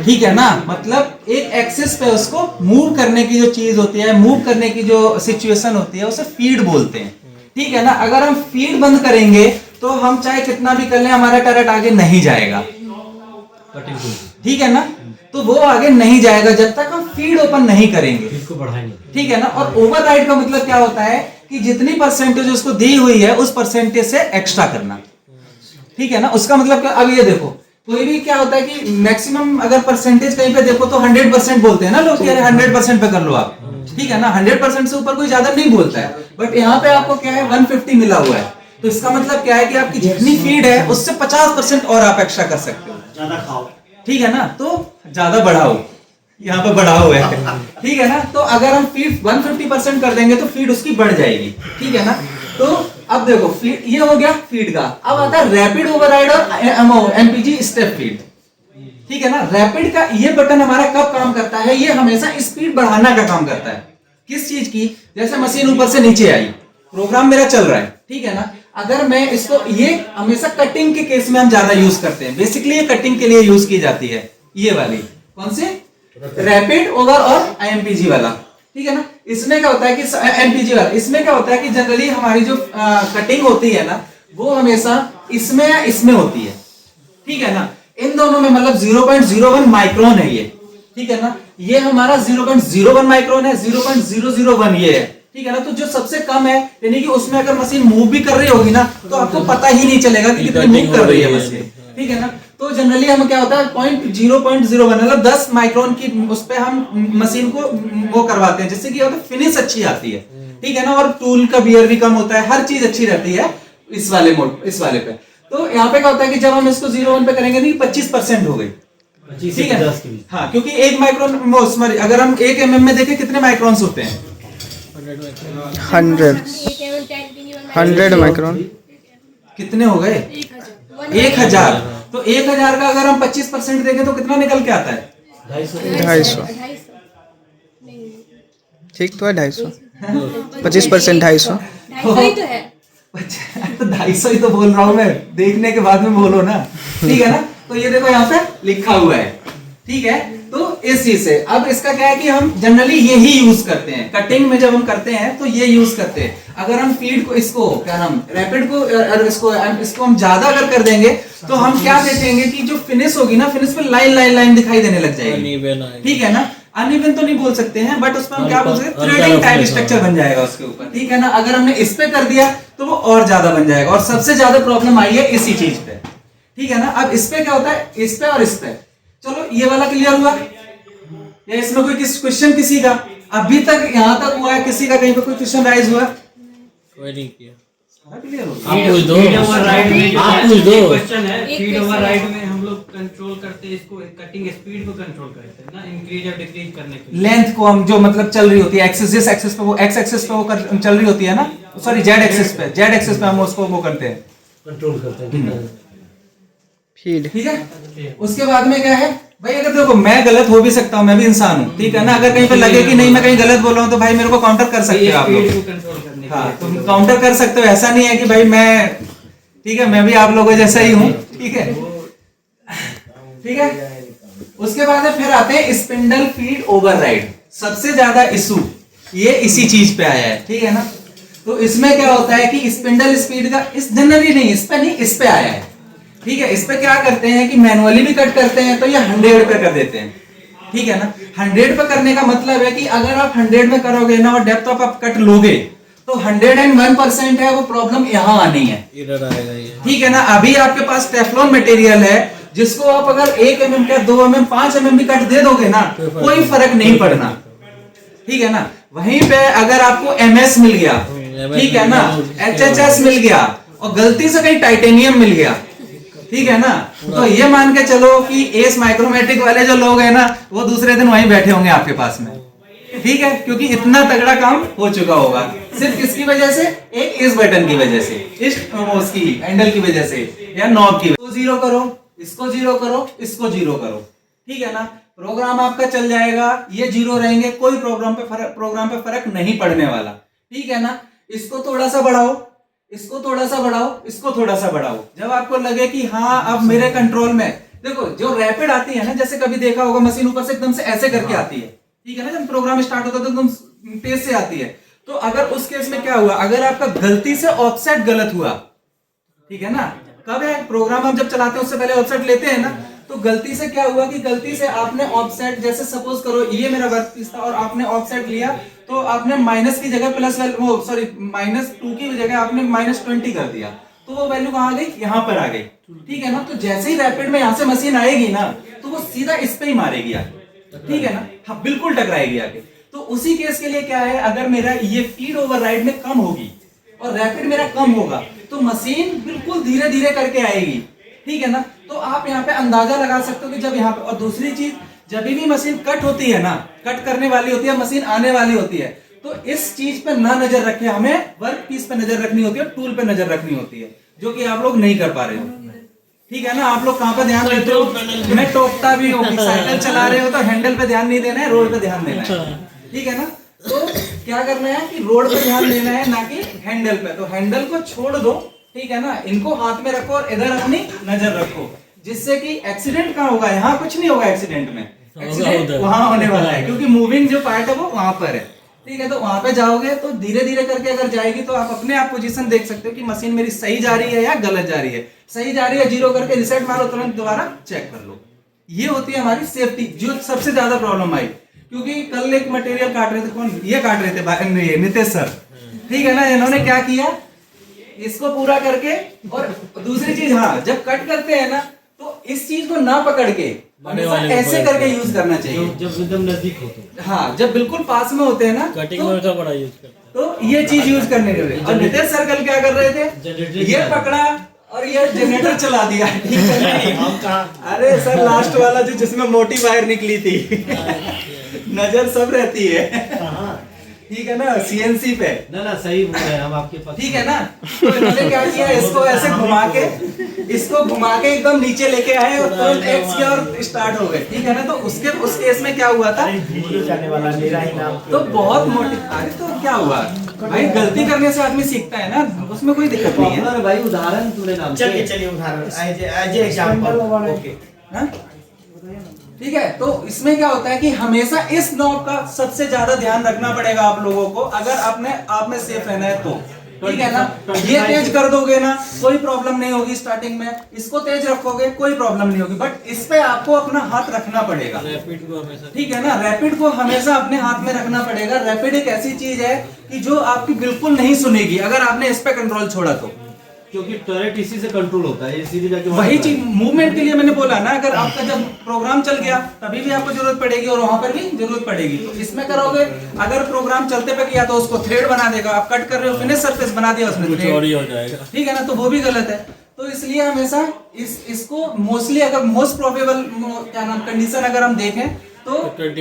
Speaker 1: ठीक है ना। मतलब एक एक्सिस पे उसको मूव करने की जो चीज होती है, मूव करने की जो सिचुएशन होती है, उसे फीड बोलते हैं, ठीक है ना। अगर हम फीड बंद करेंगे तो हम चाहे कितना भी कर लें, हमारा टरट आगे नहीं जाएगा, ठीक है ना। तो वो आगे नहीं जाएगा जब तक हम फीड ओपन नहीं करेंगे,
Speaker 7: इसको बढ़ाएंगे,
Speaker 1: ठीक है ना। और ओवरराइड का मतलब क्या होता है कि जितनी परसेंटेज उसको दी हुई है उस परसेंटेज से एक्स्ट्रा करना, ठीक है ना। उसका मतलब क्या, अब ये देखो कोई भी क्या होता है कि मैक्सिमम अगर परसेंटेज कहीं पे देखो तो 100% बोलते हैं ना लोग, यार 100% पे कर लो आप, ठीक है ना। 100% से ऊपर कोई ज्यादा नहीं बोलता है, बट यहाँ पे आपको क्या है 150 मिला हुआ है, तो इसका मतलब क्या है कि आपकी जितनी फीड है उससे 50% और आप एक्स्ट्रा कर सकते हो,
Speaker 7: ज्यादा खाओ,
Speaker 1: ठीक है ना। तो ज्यादा बढ़ाओ, यहाँ पे बढ़ाओ है, ठीक है ना। तो अगर हम फीड 150% कर देंगे तो फीड उसकी बढ़ जाएगी, ठीक है ना। तो अब देखो फीड ये हो गया फीड का। अब आता है रैपिड ओवरराइड और एमपीजी स्टेप फीड, ठीक है ना। रैपिड का ये बटन हमारा कब काम करता है? ये हमेशा स्पीड बढ़ाना का काम करता है। किस चीज की? जैसे मशीन ऊपर से नीचे आई, प्रोग्राम मेरा चल रहा है, ठीक है ना। अगर मैं इसको, ये हमेशा कटिंग के केस में हम ज्यादा यूज करते हैं, बेसिकली ये कटिंग के लिए यूज की जाती है, ये वाली कौन सी? रैपिड ओवर और आईएमपीजी वाला, ठीक है ना। इसमें क्या होता है कि एमपीजी वाला, इसमें क्या होता है कि जनरली हमारी जो कटिंग होती है ना, वो हमेशा इसमें या इसमें होती है, ठीक है ना। इन दोनों में मतलब 0.01 माइक्रोन है ये, ठीक है ना। ये हमारा 0.01 माइक्रोन है, 0.001 ये है, ठीक है ना। तो जो सबसे कम है, यानी कि उसमें अगर मशीन मूव भी कर रही होगी ना तो आपको पता ही नहीं चलेगा कि कितनी मूव कर रही है मशीन, ठीक है ना। तो जनरली हम क्या होता है 0.01 मतलब 10 माइक्रोन की उस पे हम मशीन को वो करवाते हैं, जिससे कि होता है फिनिश अच्छी आती है, ठीक है ना। और टूल का बियर भी कम होता है, हर चीज अच्छी रहती है इस वाले मोड, इस वाले पे। तो यहाँ पे क्या होता है कि जब हम इसको 0.1 पे करेंगे तो 25% हो गई,
Speaker 7: 25
Speaker 1: ठीक
Speaker 7: से
Speaker 1: है।
Speaker 7: 50 के बीच।
Speaker 1: हाँ, क्योंकि 1 माइक्रोन, अगर हम 1 mm में देखें कितने माइक्रोन्स होते हैं?
Speaker 3: 100 माइक्रोन।
Speaker 1: कितने हो गए? 1000। तो 1000 का अगर हम 25% देखें तो कितना निकल के आता है?
Speaker 3: 250। ठीक तो है 250, 25% 250।
Speaker 8: 250 ही तो है।
Speaker 1: तो 250 ही तो बोल रहा हूं मैं, देखने के बाद में बोलो ना, ठीक है ना। तो ये देखो यहाँ पे लिखा हुआ है, ठीक है। तो इस चीज से अब इसका क्या है कि हम जनरली यही यूज करते हैं कटिंग में, जब हम करते हैं तो ये यूज करते हैं। अगर हम फीड को, इसको क्या नाम, रैपिड को, इसको हम ज्यादा अगर कर देंगे तो हम क्या देखेंगे कि जो फिनिश होगी ना, फिनिश पे लाइन लाइन लाइन दिखाई देने लग जाएगी, ठीक है ना। अनइवन तो नहीं बोल सकते हैं, बट उसमें हम क्या बोल सकते हैं, थ्रेडिंग टाइप स्ट्रक्चर बन जाएगा उसके ऊपर, ठीक है ना। अगर हमने इस पे कर दिया तो वो और ज्यादा बन जाएगा, और सबसे ज्यादा प्रॉब्लम आई है इसी चीज पे, ठीक है ना। अब इस पे क्या होता है, इस पे और इस पे, चलो ये वाला क्लियर हुआ या इसमें कोई क्वेश्चन किसी का अभी तक यहां तक हुआ है? किसी का कहीं पे कोई क्वेश्चन राइज हुआ?
Speaker 4: कोई नहीं किया।
Speaker 1: क्लियर हो गया।
Speaker 4: आप पूछ दो,
Speaker 2: फीड ओवरराइड में जो
Speaker 4: आप पूछ दो।
Speaker 2: क्वेश्चन है,
Speaker 8: एक
Speaker 2: फीड
Speaker 8: question
Speaker 2: ओवरराइड
Speaker 8: है।
Speaker 2: में हम लोग कंट्रोल करते हैं इसको, कटिंग स्पीड को कंट्रोल करते हैं ना, इंक्रीज और डिक्रीज करने के लिए।
Speaker 1: लेंथ को हम जो मतलब चल रही होती है एक्सिस, जिस एक्सिस पे वो एक्स एक्सिस पे वो चल रही होती है ना, सॉरी जेड एक्सिस पे हम उसको वो करते हैं,
Speaker 7: कंट्रोल करते हैं कितना।
Speaker 3: फीड।
Speaker 1: ठीक है। उसके बाद में क्या है भाई, अगर देखो मैं गलत हो भी सकता हूँ, मैं भी इंसान हूँ, ठीक है ना। अगर कहीं पे लगे कि नहीं मैं कहीं गलत बोल रहा हूँ तो भाई मेरे को काउंटर कर सकते हो आप
Speaker 2: स्पीड को
Speaker 1: लोग,
Speaker 2: कंट्रोल करने के
Speaker 1: हाँ
Speaker 2: लिए।
Speaker 1: तुम काउंटर कर सकते हो। ऐसा नहीं है कि भाई मैं, ठीक है, मैं भी आप लोगों जैसा ही हूँ, ठीक है, ठीक है। उसके बाद में फिर आते हैं स्पिंडल फीड ओवरराइड। सबसे ज्यादा इशू ये इसी चीज पे आया है, ठीक है ना। तो इसमें क्या होता है कि स्पिंडल स्पीड का, इस जनरली नहीं, इस पे नहीं, इस पे आया है, ठीक है। इस पे क्या करते हैं कि मैनुअली भी कट करते हैं तो ये 100 पे कर देते हैं, ठीक है ना। 100 पे करने का मतलब है कि अगर आप 100 में करोगे ना और डेप्थ ऑफ आप कट लोगे तो 101% है वो प्रॉब्लम यहाँ आनी है,
Speaker 4: एरर आएगा ये।
Speaker 1: ठीक है ना। अभी आपके पास टेफ्लॉन मटेरियल है जिसको आप अगर 1 mm का 2 mm 5 mm भी कट दे दोगे ना, कोई फर्क नहीं पड़ना, ठीक है ना। वहीं पे अगर आपको MS मिल गया, ठीक है ना, HHS मिल गया और गलती से कहीं टाइटेनियम मिल गया, ठीक है ना, तो ये मान के चलो कि एस माइक्रोमेटिक वाले जो लोग हैं ना, वो दूसरे दिन वहीं बैठे होंगे आपके पास में, ठीक है, क्योंकि इतना तगड़ा काम हो चुका होगा सिर्फ किसकी वजह से, एक इस बटन की वजह से, इस उसकी हैंडल की वजह से या नॉब की। इसको 0 करो, इसको 0 करो, इसको 0 करो, ठीक है ना, प्रोग्राम आपका चल जाएगा। ये 0 रहेंगे, कोई प्रोग्राम पे फर्क नहीं पड़ने वाला, ठीक है ना। इसको थोड़ा सा बढ़ाओ, इसको थोड़ा सा बढ़ाओ, इसको थोड़ा सा बढ़ाओ, जब आपको लगे कि हाँ अब मेरे कंट्रोल में, देखो जो रैपिड आती है ना, जैसे कभी देखा होगा मशीन ऊपर से एकदम से ऐसे करके आती है, ठीक है ना, जब प्रोग्राम स्टार्ट होता है तो एकदम तेज से आती है। तो अगर उस केस में क्या हुआ, अगर आपका गलती से ऑफसेट गलत हुआ, ठीक है ना, कब है प्रोग्राम हम जब चलाते हैं उससे पहले ऑफसेट लेते हैं ना, तो गलती से क्या हुआ कि गलती से आपने ऑफसेट, जैसे सपोज करो ये मेरा वर्क पीस था और आपने ऑफसेट लिया, तो आपने माइनस की जगह प्लस -2 की जगह आपने -20 कर दिया, तो वो वैल्यू कहाँ आ गई, यहाँ पर आ गई, ठीक है ना। तो जैसे ही रैपिड में यहाँ से मशीन आएगी ना, तो वो सीधा इस पे ही मारेगी आगे, ठीक है ना, हाँ बिल्कुल टकराएगी आगे। तो उसी केस के लिए क्या है, अगर मेरा ये फीड ओवरराइड में कम होगी और रैपिड मेरा कम होगा, तो मशीन बिल्कुल धीरे धीरे करके आएगी, ठीक है ना। तो आप यहाँ पे अंदाजा लगा सकते हो कि जब यहाँ पे, और दूसरी चीज, जब भी मशीन कट होती है ना, कट करने वाली होती है, मशीन आने वाली होती है, तो इस चीज पे ना नजर रखे, हमें वर्क पीस पे नजर रखनी होती है, टूल पे नजर रखनी होती है, जो कि आप लोग नहीं कर पा रहे हो, ठीक है ना। आप लोग कहाँ पे ध्यान देते हो, मैं टोकता भी हूँ, साइकिल चला रहे हो तो हैंडल पे ध्यान नहीं देना है, रोड पे ध्यान देना है, ठीक है ना। तो क्या करना है कि रोड पे ध्यान देना है, ना कि हैंडल पे। तो हैंडल को छोड़ दो, ठीक है ना, इनको हाथ में रखो और इधर अपनी नजर रखो, जिससे कि एक्सीडेंट कहाँ होगा, यहाँ कुछ नहीं होगा एक्सीडेंट में, एक्सीडेंट वहां होने वाला है, क्योंकि मूविंग जो पार्ट है वो वहां पर है, ठीक है। तो वहां पे जाओगे तो धीरे धीरे करके अगर जाएगी तो आप अपने आप पोजीशन देख सकते हो कि मशीन मेरी सही जा रही है या गलत जा रही है। सही जा रही है 0 करके रिसेट मारो, तुरंत दोबारा चेक कर लो। ये होती है हमारी सेफ्टी, जो सबसे ज्यादा प्रॉब्लम आई, क्योंकि कल एक मटेरियल काट रहे थे, कौन ये काट रहे थे, नितेश सर, ठीक है ना। इन्होंने क्या किया, इसको पूरा करके, और दूसरी चीज, हाँ जब कट करते हैं ना, तो इस चीज को ना पकड़ के ऐसे करके यूज करना चाहिए,
Speaker 7: जब एकदम नजदीक हो तो।
Speaker 1: हाँ जब बिल्कुल पास में होते हैं ना,
Speaker 4: कटिंग में का बड़ा यूज करते हैं।
Speaker 1: तो ये चीज यूज करने के लिए। और नितेश सर कल क्या कर रहे थे, ये पकड़ा और ये जनरेटर चला दिया, ठीक है ना। अरे सर लास्ट वाला जो जिसमें मोटी वायर निकली थी, नजर सब रहती है, ठीक है ना, CNC पे।
Speaker 7: ना सही बोल रहे हैं हम आपके पास,
Speaker 1: ठीक है ना। तो इन्होंने क्या किया, इसको ऐसे घुमा के, इसको घुमा के एकदम नीचे लेके आए और तुरंत एक्स किया और स्टार्ट हो गए, ठीक है ना। तो उस केस में क्या हुआ था,
Speaker 6: जाने वाला मेरा ही नाम,
Speaker 1: तो बहुत मोटी, अरे तो क्या हुआ भाई, गलती करने से आदमी सीखता है ना, उसमें कोई दिक्कत नहीं है
Speaker 7: भाई। उदाहरण तूने नाम,
Speaker 6: चलिए उदाहरण एज एग्जांपल, ओके,
Speaker 1: हाँ? ठीक है। तो इसमें क्या होता है कि हमेशा इस नॉब का सबसे ज्यादा ध्यान रखना पड़ेगा आप लोगों को, अगर आपने आप में सेफ रहना है तो, ठीक है ना। ये तेज कर दोगे ना, कोई प्रॉब्लम नहीं होगी स्टार्टिंग में, इसको तेज रखोगे कोई प्रॉब्लम नहीं होगी, बट इस पे आपको अपना हाथ रखना पड़ेगा,
Speaker 4: रैपिड को हमेशा,
Speaker 1: ठीक है ना। रैपिड को हमेशा अपने हाथ में रखना पड़ेगा। रैपिड एक ऐसी चीज है कि जो आपकी बिल्कुल नहीं सुनेगी अगर आपने इस पे कंट्रोल छोड़ा तो,
Speaker 7: क्योंकि टर्रेट इसी से कंट्रोल होता है, सीधे जाके
Speaker 1: वही चीज मूवमेंट के लिए मैंने बोला ना, अगर आपका जब प्रोग्राम चल गया तभी भी आपको जरूरत पड़ेगी और वहां पर भी जरूरत पड़ेगी। तो इसमें करोगे, अगर प्रोग्राम चलते पे किया तो उसको थ्रेड बना देगा, आप कट कर रहे हो फिनिश सरफेस बना दिया उसने
Speaker 4: कुछ और ही हो जाएगा,
Speaker 1: ठीक है ना, तो वो भी गलत है। तो इसलिए हमेशा इसको मोस्टली, अगर मोस्ट प्रोबेबल क्या नाम कंडीशन अगर हम देखें तो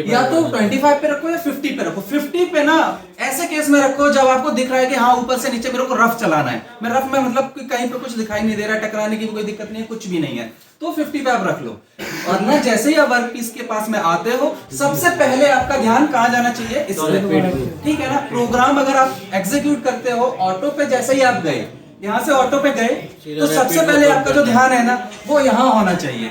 Speaker 1: या तो 25 पे रखो या 50 पे रखो। 50 पे ना ऐसे केस में रखो जब आपको दिख रहा है कि हाँ ऊपर से नीचे मेरे को रफ चलाना है, मैं रफ में मतलब कहीं पे कुछ दिखाई नहीं दे रहा, टकराने की कोई दिक्कत नहीं है, कुछ भी नहीं है, तो 50 पे आप रख लो। और ना जैसे ही आप वर्क पीस के पास में आते हो, सबसे पहले आपका ध्यान कहाँ जाना चाहिए, इस पे, ठीक है ना। प्रोग्राम अगर आप एग्जीक्यूट करते हो, ऑटो पे जैसे ही आप गए, यहाँ से ऑटो पे गए, तो सबसे पहले आपका जो ध्यान है ना वो यहाँ होना चाहिए।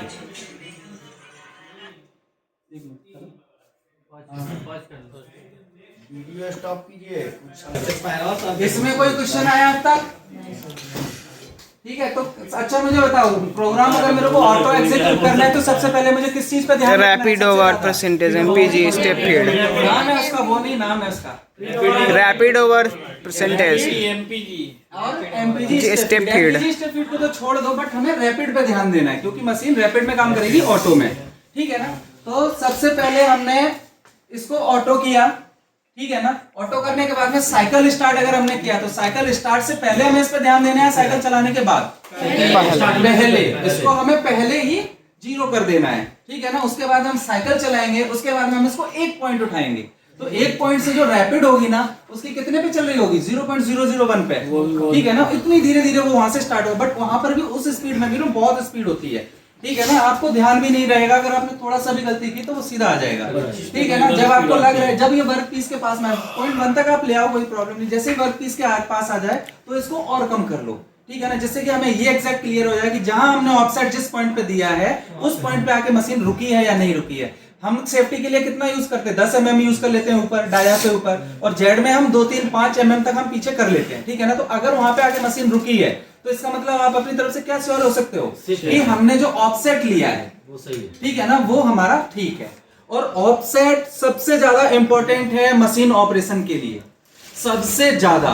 Speaker 6: वीडियो स्टॉप कीजिए।
Speaker 1: इसमें कोई क्वेश्चन आया अब तक, ठीक है। तो अच्छा मुझे बताओ, प्रोग्राम अगर मेरे को ऑटो एग्जीक्यूट करना है तो सबसे पहले मुझे किस चीज पे ध्यान रखना है?
Speaker 3: Rapid over percentage MPG step feed,
Speaker 1: नाम है उसका, वो नहीं नाम है उसका,
Speaker 3: रैपिड ओवर परसेंटेज
Speaker 1: और MPG
Speaker 3: step feed.
Speaker 1: Step feed को तो छोड़ दो, बट हमें रैपिड पे ध्यान देना है क्योंकि मशीन रैपिड में काम करेगी ऑटो में, ठीक है ना। तो सबसे पहले हमने इसको ऑटो किया, ठीक है ना। ऑटो करने के बाद में साइकिल स्टार्ट अगर हमने किया तो साइकिल स्टार्ट से पहले हमें इस पे ध्यान देना है, साइकिल चलाने के बाद पहले इसको हमें पहले ही 0 कर देना है, ठीक है ना। उसके बाद हम साइकिल चलाएंगे, उसके बाद में हम इसको 1 पॉइंट उठाएंगे, तो 1 पॉइंट से जो रैपिड होगी ना उसकी कितने पे चल रही होगी 0.001 पे, ठीक है ना। इतनी धीरे धीरे वो वहां से स्टार्ट होगा, बट वहां पर भी उस स्पीड में भी ना बहुत स्पीड होती है, ठीक है ना। आपको ध्यान भी नहीं रहेगा, अगर आपने थोड़ा सा भी गलती की तो वो सीधा आ जाएगा, ठीक है ना। जब आपको लग रहा है, जब ये वर्क पीस के पास में पॉइंट 1 तक आप ले आओ कोई प्रॉब्लम नहीं, जैसे ही वर्क पीस के पास आ जाए तो इसको और कम कर लो, ठीक है ना। जिससे कि हमें ये एग्जैक्ट क्लियर हो जाए कि जहां हमने ऑफसेट जिस पॉइंट पे दिया है उस पॉइंट पे आके मशीन रुकी है या नहीं रुकी है। हम सेफ्टी के लिए कितना यूज करते हैं 10 mm यूज कर लेते हैं ऊपर, डाया पे ऊपर, और जेड में हम 2, 3, 5 mm तक हम पीछे कर लेते हैं, ठीक है ना। तो अगर वहां पे आके मशीन रुकी है तो इसका मतलब आप अपनी तरफ से क्या श्योर हो सकते हो कि हमने जो ऑफसेट लिया है
Speaker 7: वो सही है,
Speaker 1: ठीक है ना, वो हमारा ठीक है। और ऑफसेट सबसे ज्यादा इंपॉर्टेंट है मशीन ऑपरेशन के लिए, सबसे ज्यादा,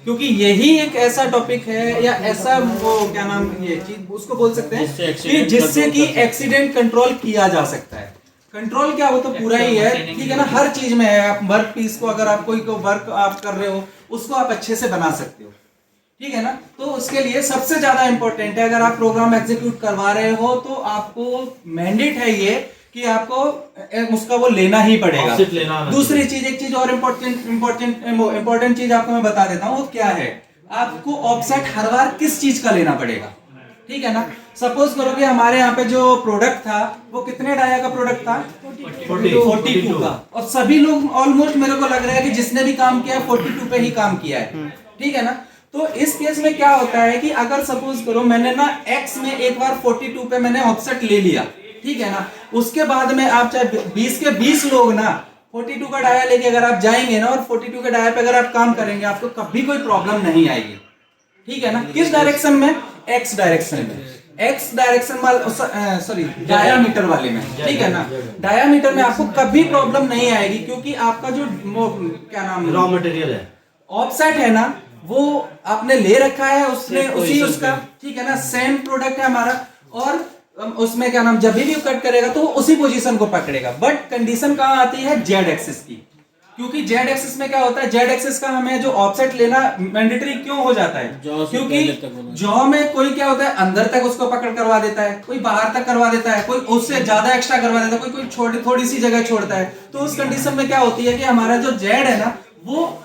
Speaker 1: क्योंकि यही एक ऐसा टॉपिक है या ऐसा वो क्या नाम ये चीज उसको बोल सकते हैं कि जिससे कि एक्सीडेंट कंट्रोल किया जा सकता है। कंट्रोल क्या, वो तो पूरा ही है, ठीक है ना, हर चीज में है। आप वर्क पीस को अगर आप कोई को वर्क आप कर रहे हो उसको आप अच्छे से बना सकते हो, ठीक है ना। तो उसके लिए सबसे ज्यादा इंपॉर्टेंट है, अगर आप प्रोग्राम एग्जीक्यूट करवा रहे हो तो आपको मैंडेट है ये कि आपको उसका वो लेना ही पड़ेगा।
Speaker 7: ऑफसेट लेना आना
Speaker 1: दूसरी चीज, एक चीज और इंपॉर्टेंट चीज आपको मैं बता देता हूँ, वो क्या है, आपको ऑफसेट हर बार किस चीज का लेना पड़ेगा, ठीक है ना। सपोज करो कि हमारे यहाँ पे जो प्रोडक्ट था वो कितने डाया का प्रोडक्ट था 42 का, और सभी लोग ऑलमोस्ट मेरे को लग रहा है कि जिसने भी काम किया 42 पे ही काम किया है, ठीक है ना। तो इस केस में क्या होता है कि अगर सपोज करो मैंने ना एक्स में एक बार 42 पे मैंने ऑफसेट ले लिया, ठीक है ना, उसके बाद में आप चाहे 20 के 20 लोग ना 42 का डाया लेके अगर आप जाएंगे ना और 42 के डाया पे अगर आप काम करेंगे आपको कभी कोई प्रॉब्लम नहीं आएगी, ठीक है ना। किस डायरेक्शन में, एक्स डायरेक्शन में, एक्स डायरेक्शन सॉरी डायामीटर वाले में, ठीक है ना। डायामीटर में आपको कभी प्रॉब्लम नहीं आएगी, क्योंकि आपका जो क्या नाम
Speaker 7: रॉ मटेरियल है,
Speaker 1: ऑफसेट है ना वो आपने ले रखा है, उसने उसी उसका, ठीक है ना, सेम प्रोडक्ट है हमारा, और उसमें क्या नाम जब भी कट करेगा तो वो उसी पोजीशन को पकड़ेगा। बट कंडीशन कहां आती है, जेड एक्सिस की, क्योंकि जेड एक्सिस में क्या होता है, जेड एक्सिस का हमें जो ऑफसेट लेना मैंडेटरी क्यों हो जाता है, क्योंकि जॉ में कोई क्या होता है अंदर तक उसको पकड़ करवा देता है, कोई बाहर तक करवा देता है, कोई उससे ज्यादा एक्स्ट्रा करवा देता है, कोई थोड़ी सी जगह छोड़ता है। तो उस कंडीशन में क्या होती है कि हमारा जो जेड है ना वो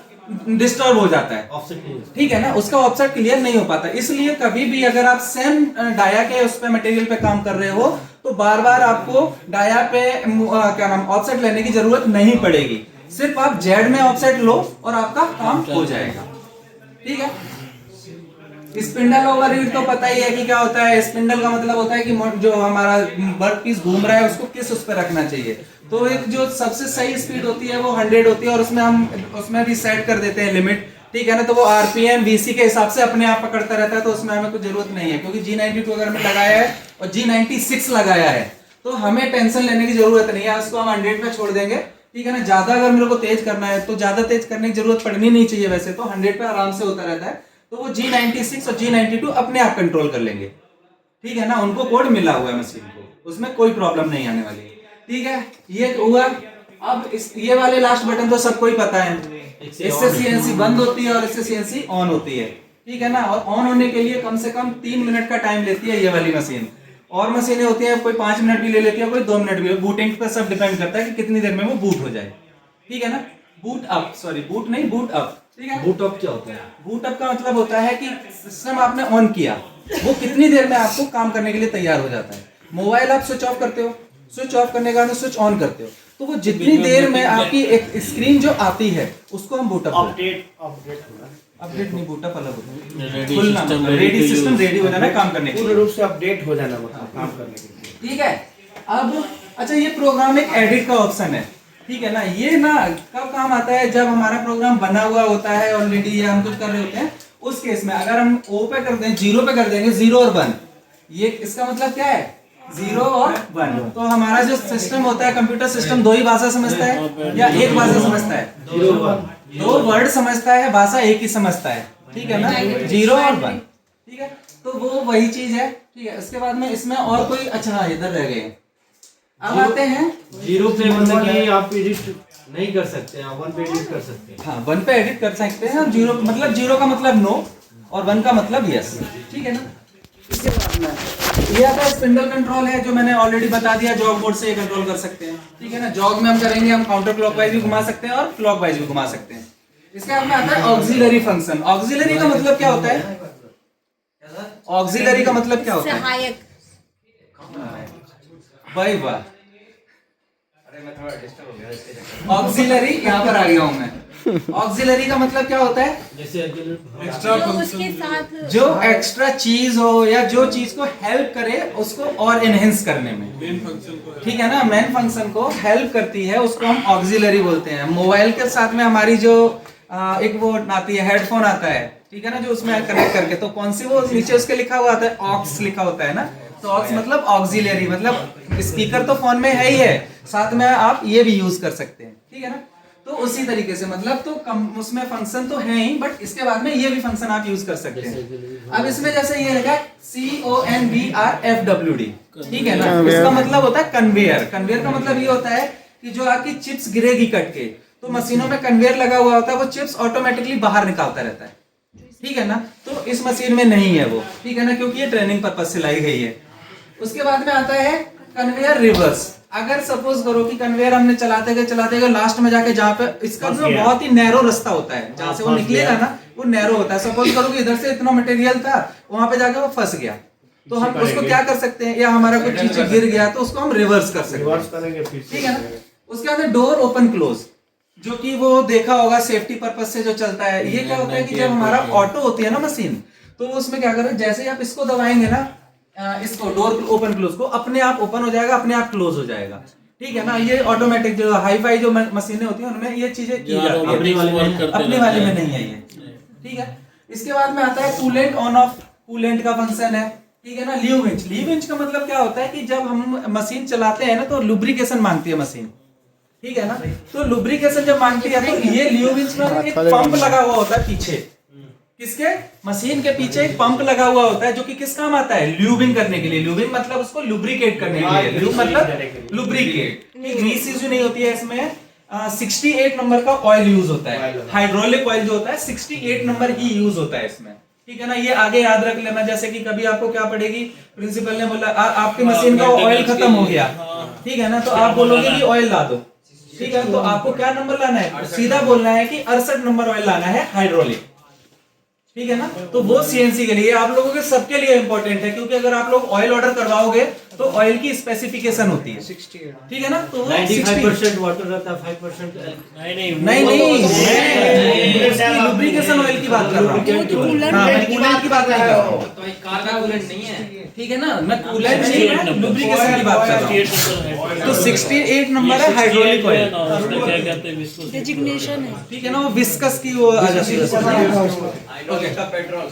Speaker 1: डिस्टर्ब हो जाता है,
Speaker 7: ऑफसेट नहीं,
Speaker 1: ठीक है ना, उसका ऑफसेट क्लियर नहीं हो पाता। इसलिए कभी भी अगर आप सेम डाया के उस पे मटेरियल पे काम कर रहे हो तो बार बार आपको डाया पे क्या नाम ऑफसेट लेने की जरूरत नहीं पड़ेगी, सिर्फ आप जेड में ऑफसेट लो और आपका काम हो जाएगा, ठीक है। स्पिंडल ओवररीड तो पता ही है कि क्या होता है। स्पिंडल का मतलब होता है कि जो हमारा वर्क पीस घूम रहा है उसको किस उस पर रखना चाहिए। तो एक जो सबसे सही स्पीड होती है वो 100 होती है, और उसमें हम उसमें भी सेट कर देते हैं लिमिट, ठीक है ना। तो वो आरपीएम वीसी के हिसाब से अपने आप पकड़ता रहता है, तो उसमें हमें कुछ जरूरत नहीं है, क्योंकि G92 अगर हमें लगाया है और G96 लगाया है तो हमें टेंशन लेने की जरूरत नहीं है, उसको हम 100 पे छोड़ देंगे, ठीक है ना। ज्यादा अगर मेरे को तेज करना है तो ज्यादा तेज करने की जरूरत पड़नी नहीं चाहिए, वैसे तो 100 पे आराम से होता रहता है। तो वो G96 और G92 अपने आप कंट्रोल कर लेंगे, ठीक है ना, उनको कोड मिला हुआ है मशीन को, उसमें कोई प्रॉब्लम नहीं आने वाली, ठीक है। ये हुआ। अब ये वाले लास्ट बटन तो सबको ही पता है, इससे सीएनसी बंद होती है और इससे सीएनसी ऑन होती है, ठीक है ना। और ऑन होने के लिए कम से कम 3 मिनट का टाइम लेती है ये वाली मशीन। और मशीनें होती है कोई 5 मिनट भी ले लेती है, कोई 2 मिनट भी। बूटिंग पर सब डिपेंड करता है कि कितनी देर में वो बूट हो जाए, ठीक है ना। बूट अप, सॉरी बूट नहीं, बूट अप, ठीक है।
Speaker 7: बूट अप क्या होता है?
Speaker 1: बूट अप का मतलब होता है कि सिस्टम आपने ऑन किया, वो कितनी देर में आपको काम करने के लिए तैयार हो जाता है। मोबाइल आप स्विच ऑफ करते हो, स्विच ऑफ करने के बाद स्विच ऑन करते हो, तो वो जितनी देर में आपकी एक स्क्रीन जो आती है उसको हम बूट अप अपडेट नहीं, बूट अप अलग होता है, रेडी सिस्टम रेडी हो जाना काम करने के लिए,
Speaker 6: पूर्ण रूप से अपडेट हो जाना, मतलब काम करने के लिए,
Speaker 1: ठीक है। अब अच्छा, ये प्रोग्राम एक एडिट का ऑप्शन है, ठीक है ना। ये ना कब काम आता है, जब हमारा प्रोग्राम बना हुआ होता है ऑलरेडी या हम कुछ कर रहे होते हैं, उस केस में अगर हम ओ पे कर दें, 0 पे कर देंगे, 0 और 1, ये इसका मतलब क्या है 0 और 1। तो हमारा जो सिस्टम होता है, कंप्यूटर सिस्टम 2 ही भाषा समझता है या एक भाषा समझता है, 2 वर्ड समझता है, भाषा एक ही समझता है, ठीक है ना, 0 और 1, ठीक है। तो वो वही चीज है, ठीक है। उसके बाद में इसमें और कोई, अच्छा इधर रह गए, अब आते हैं
Speaker 7: 0 पे मतलब कि आप एडिट नहीं कर सकते हैं, 1 पे एडिट कर सकते हैं।
Speaker 1: हाँ 1 पे एडिट कर सकते हैं हम। 0 का मतलब नो और 1 का मतलब यस, ठीक है ना। इसके बाद में ये आता है स्पिंडल कंट्रोल है, जो मैंने ऑलरेडी बता दिया, जॉग मोड से ये कंट्रोल कर सकते हैं, ठीक है ना। जॉग में हम करेंगे, हम काउंटर क्लॉकवाइज भी घुमा सकते हैं और क्लॉकवाइज भी घुमा सकते हैं। इसके बाद में आता है ऑक्सिलरी फंक्शन। ऑक्सिलरी का मतलब क्या होता है? ऑक्सिलरी का मतलब क्या होता है?
Speaker 8: सहायक।
Speaker 1: भाई वाह, ऑक्सिलरी यहाँ पर आ गया हूँ मैं। ऑक्सिलरी का मतलब क्या होता है?
Speaker 7: जैसे
Speaker 8: जो उसके साथ
Speaker 1: जो एक्स्ट्रा चीज हो या जो चीज को हेल्प करे उसको और एनहेंस करने में, ठीक है ना। मेन फंक्शन को हेल्प करती है, उसको हम ऑक्सिलरी बोलते हैं। मोबाइल के साथ में हमारी जो एक वो आती है, हेडफोन आता है, ठीक है ना, जो उसमें कनेक्ट करके, तो कौन सी वो नीचे उसके लिखा हुआ आता है, ऑक्स लिखा होता है ना। तो ऑक्स मतलब ऑक्सिलरी, मतलब स्पीकर तो फोन में है ही है, साथ में आप ये भी यूज कर सकते हैं, ठीक है ना। तो उसी तरीके से मतलब तो उसमें फंक्शन तो है ही, बट इसके बाद में ये भी फंक्शन आप यूज कर सकते हैं। अब इसमें जैसे ये है CONVRFWD, ठीक है ना, इसका मतलब होता है कन्वेयर। कन्वेयर का मतलब ये होता है कि जो आपकी चिप्स गिरेगी कट के, तो मशीनों में कन्वेयर लगा हुआ होता है, वो चिप्स ऑटोमेटिकली बाहर निकालता रहता है, ठीक है ना। तो इस मशीन में नहीं है वो, ठीक है ना, क्योंकि ये ट्रेनिंग पर्पज से लाई गई है। उसके बाद में आता है कन्वेयर रिवर्स। अगर सपोज करो कि कन्वेयर हमने चलाते गए लास्ट में जाके जहाँ पे इसका जो बहुत ही नैरो रास्ता होता है, जहाँ से वो निकलेगा ना वो नैरो होता है। सपोज करो कि इधर से इतना मटेरियल था, वहां पे जाके वो फंस गया, तो हम उसको क्या कर सकते हैं, या हमारा कुछ चीज गिर गया तो उसको हम रिवर्स कर सकते हैं, ठीक है ना। उसके बाद डोर ओपन क्लोज, जो कि वो देखा होगा सेफ्टी पर्पज से जो चलता है। ये क्या होता है कि जब हमारा ऑटो होती है ना मशीन, तो उसमें क्या करें, जैसे ही आप इसको दबाएंगे ना, इसको डोर ओपन क्लोज को, अपने आप ओपन हो जाएगा, अपने आप क्लोज हो जाएगा, ठीक है ना। ये ऑटोमेटिक जो हाई फाई जो मशीनें होती हैं उनमें ये चीजें की जाती है, अपने वाले में नहीं है ये, ठीक है। इसके बाद में आता है कूलेंट ऑन ऑफ, कूलेंट का फंक्शन है, ठीक है ना। लीव विंच, लीव विंच का मतलब क्या होता है कि जब हम मशीन चलाते हैं ना तो लुब्रिकेशन मांगती है मशीन, ठीक है ना। तो लुब्रिकेशन जब मांगती है तो ये लीव विंच में एक पंप लगा हुआ होता है पीछे, किसके, मशीन के पीछे एक पंप लगा हुआ होता है, जो कि किस काम आता है, ल्यूबिंग करने के लिए। ल्यूबिंग मतलब उसको लुब्रिकेट करने के लिए, ल्यूब मतलब लुब्रिकेट। ग्रीस यूज नहीं होती है इसमें। 68 नंबर का ऑयल यूज होता है, हाइड्रोलिक ऑयल जो होता है 68 नंबर ही यूज होता है इसमें, ठीक है ना। ये आगे याद रख लेना, जैसे कि कभी आपको क्या पड़ेगी, प्रिंसिपल ने बोला आपके मशीन का ऑयल खत्म हो गया, ठीक है ना, तो आप बोलोगे कि ऑयल ला दो, ठीक है। तो आपको क्या नंबर लाना है, सीधा बोलना है कि 68 नंबर ऑयल लाना है हाइड्रोलिक, ठीक है ना। तो वो सीएनसी के लिए, आप लोगों के सबके लिए इंपॉर्टेंट है, क्योंकि अगर आप लोग ऑयल ऑर्डर करवाओगे तो ऑयल की स्पेसिफिकेशन होती है, ठीक है ना। तो
Speaker 7: 95% वाटर रहता है, 5%
Speaker 1: नहीं लुब्रिकेशन ऑयल की बात कर रहा हूँ, हाँ मैं कूलेंट की बात नहीं कर रहा हूँ,
Speaker 2: तो कार का कूलेंट नहीं है,
Speaker 1: ठीक है ना। मैं कूलेंट नहीं, मैं लुब्रिकेशन की बात कर रहा हूँ। तो 68 नंबर है हाइड्रोलिक ऑयल,
Speaker 4: क्या कहते हैं इसको,
Speaker 8: डेजिग्नेशन है।
Speaker 1: ठीक है ना, वो विस्कस की वो आ जाती है। Okay,
Speaker 2: petrol.